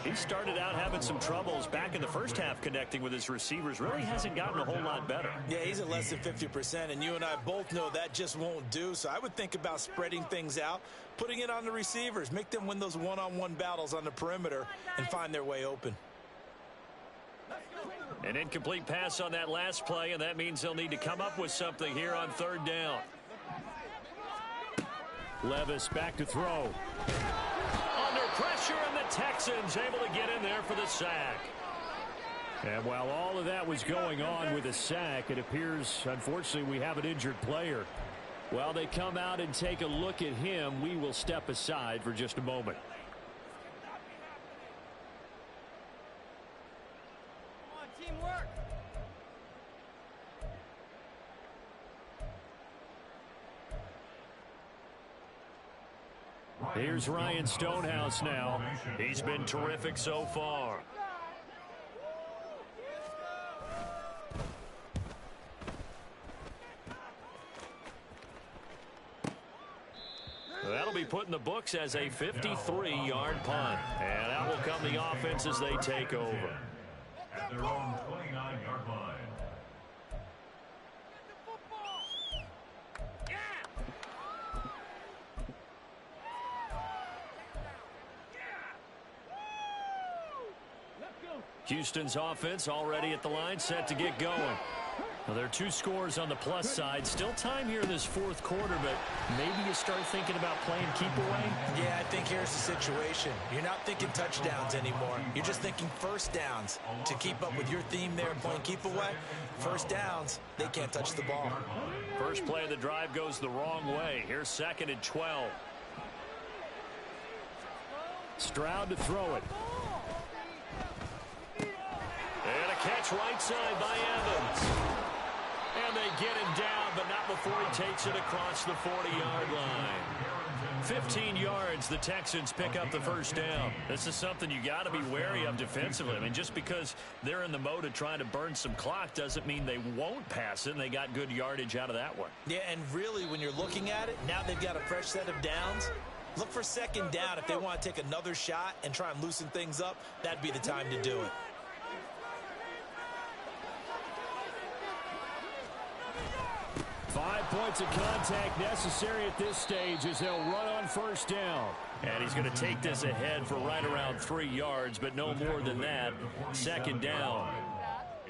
He started out having some troubles back in the first half connecting with his receivers. Really hasn't gotten a whole lot better. Yeah, he's at less than 50%, and you and I both know that just won't do. So I would think about spreading things out, putting it on the receivers, make them win those one-on-one battles on the perimeter and find their way open. An incomplete pass on that last play, and that means they'll need to come up with something here on third down. Levis back to throw. Under pressure, and the Texans able to get in there for the sack. And while all of that was going on with a sack, it appears, unfortunately, we have an injured player. While they come out and take a look at him, we will step aside for just a moment. Come on, teamwork. Here's Ryan Stonehouse now. He's been terrific so far. That'll be put in the books as a 53-yard punt. And out will come the offense as they take over. At their own 29-yard line. Houston's offense already at the line, set to get going. Well, there are 2 scores on the plus side. Still time here in this fourth quarter, but maybe you start thinking about playing keep away. Yeah, I think here's the situation. You're not thinking touchdowns anymore. You're just thinking first downs. To keep up with your theme there, playing keep away, first downs, they can't touch the ball. First play of the drive goes the wrong way. Here's 2nd and 12. Stroud to throw it. And a catch right side by Evans. And they get him down, but not before he takes it across the 40-yard line. 15 yards, the Texans pick up the first down. This is something you got to be wary of defensively. I mean, just because they're in the mode of trying to burn some clock doesn't mean they won't pass it, and they got good yardage out of that one. Yeah, and really, when you're looking at it, now they've got a fresh set of downs. Look for 2nd down. If they want to take another shot and try and loosen things up, that'd be the time to do it. Five points of contact necessary at this stage as they'll run on first down. And he's going to take this ahead for right around 3 yards, but no more than that. 2nd down.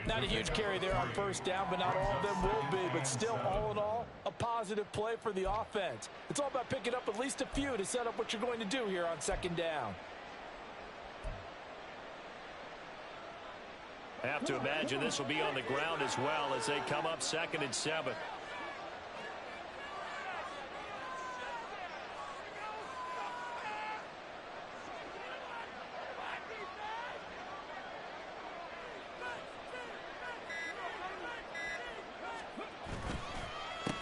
Not a huge carry there on first down, but not all of them will be. But still, all in all, a positive play for the offense. It's all about picking up at least a few to set up what you're going to do here on 2nd down. I have to imagine this will be on the ground as well as they come up 2nd and 7.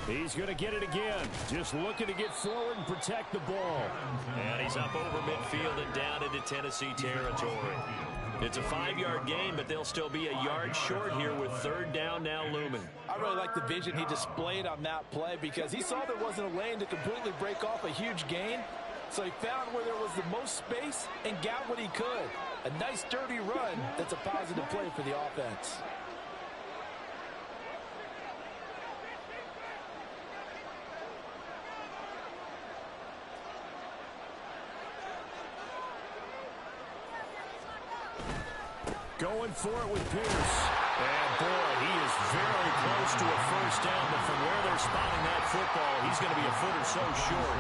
He's going to get it again. Just looking to get forward and protect the ball. And he's up over midfield and down into Tennessee territory. It's a 5-yard gain, but they'll still be a yard short here with 3rd down now looming. I really like the vision he displayed on that play because he saw there wasn't a lane to completely break off a huge gain. So he found where there was the most space and got what he could. A nice, dirty run that's a positive play for the offense. Going for it with Pierce. And boy, he is very close to a first down, but from where they're spotting that football, he's going to be a foot or so short.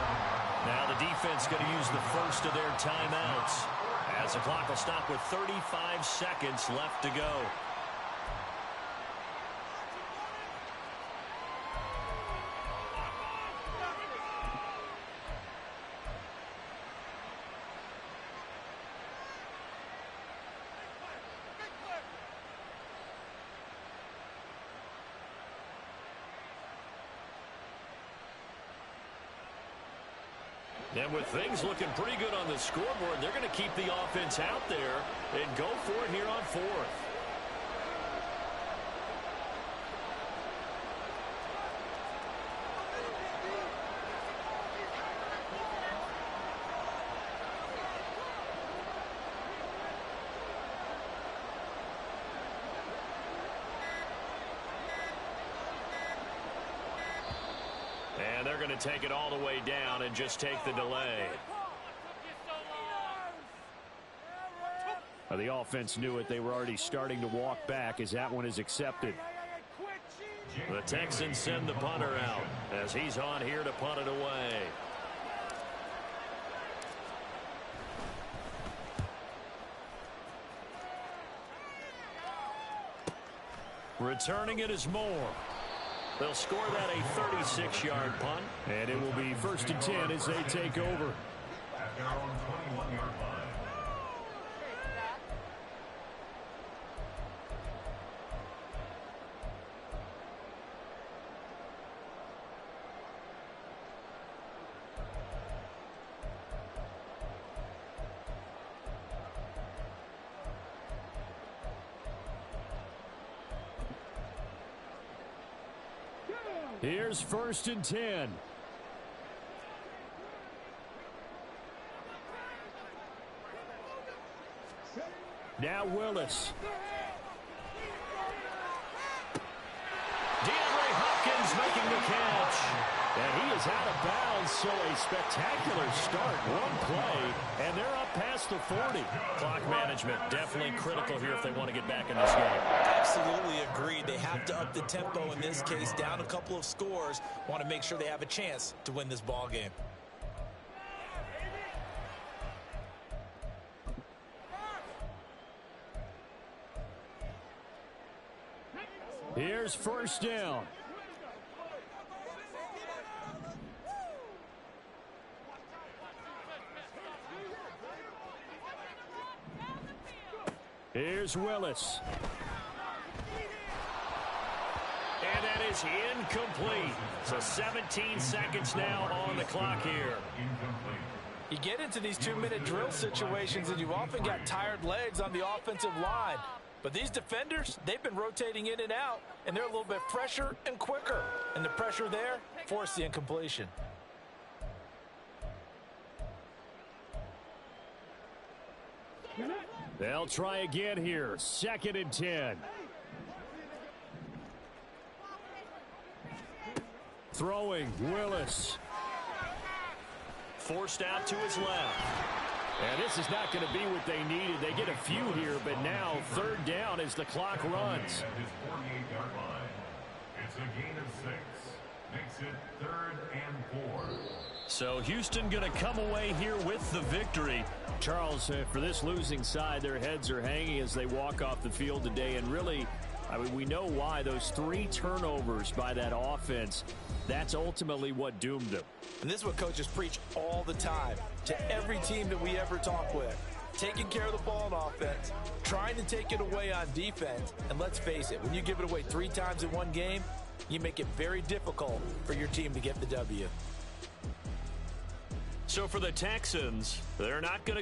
Now the defense going to use the first of their timeouts as the clock will stop with 35 seconds left to go. And with things looking pretty good on the scoreboard, they're going to keep the offense out there and go for it here on 4th. And they're going to take it all the way down and just take the delay. The offense knew it. They were already starting to walk back as that one is accepted. The Texans send the punter out as he's on here to punt it away. Returning it is Moore. They'll score that a 36-yard punt. And it will be 1st and 10 as they take over. At their own 21-yard line. Here's 1st and 10. Now Willis. DeAndre Hopkins making the catch. And he is out of bounds, so a spectacular start. One play, and they're up past the 40. Clock management definitely critical here if they want to get back in this game. Absolutely agreed. They have to up the tempo in this case. Down a couple of scores. Want to make sure they have a chance to win this ball game. Here's 1st down. Here's Willis. And that is incomplete. So 17 seconds now on the clock here. Incomplete. You get into these 2-minute drill situations and you've often got tired legs on the offensive line. But these defenders, they've been rotating in and out, and they're a little bit fresher and quicker. And the pressure there forced the incompletion. They'll try again here. 2nd and 10. Throwing, Willis. Forced out to his left. And this is not going to be what they needed. They get a few here, but now 3rd down as the clock runs. At his 48-yard line. It's a gain of 6. Makes it 3rd and 4. So Houston going to come away here with the victory. Charles, for this losing side, their heads are hanging as they walk off the field today. And really, I mean, we know why. Those 3 turnovers by that offense, that's ultimately what doomed them. And this is what coaches preach all the time to every team that we ever talk with. Taking care of the ball on offense, trying to take it away on defense. And let's face it, when you give it away 3 times in one game, you make it very difficult for your team to get the W. So for the Texans, they're not going to go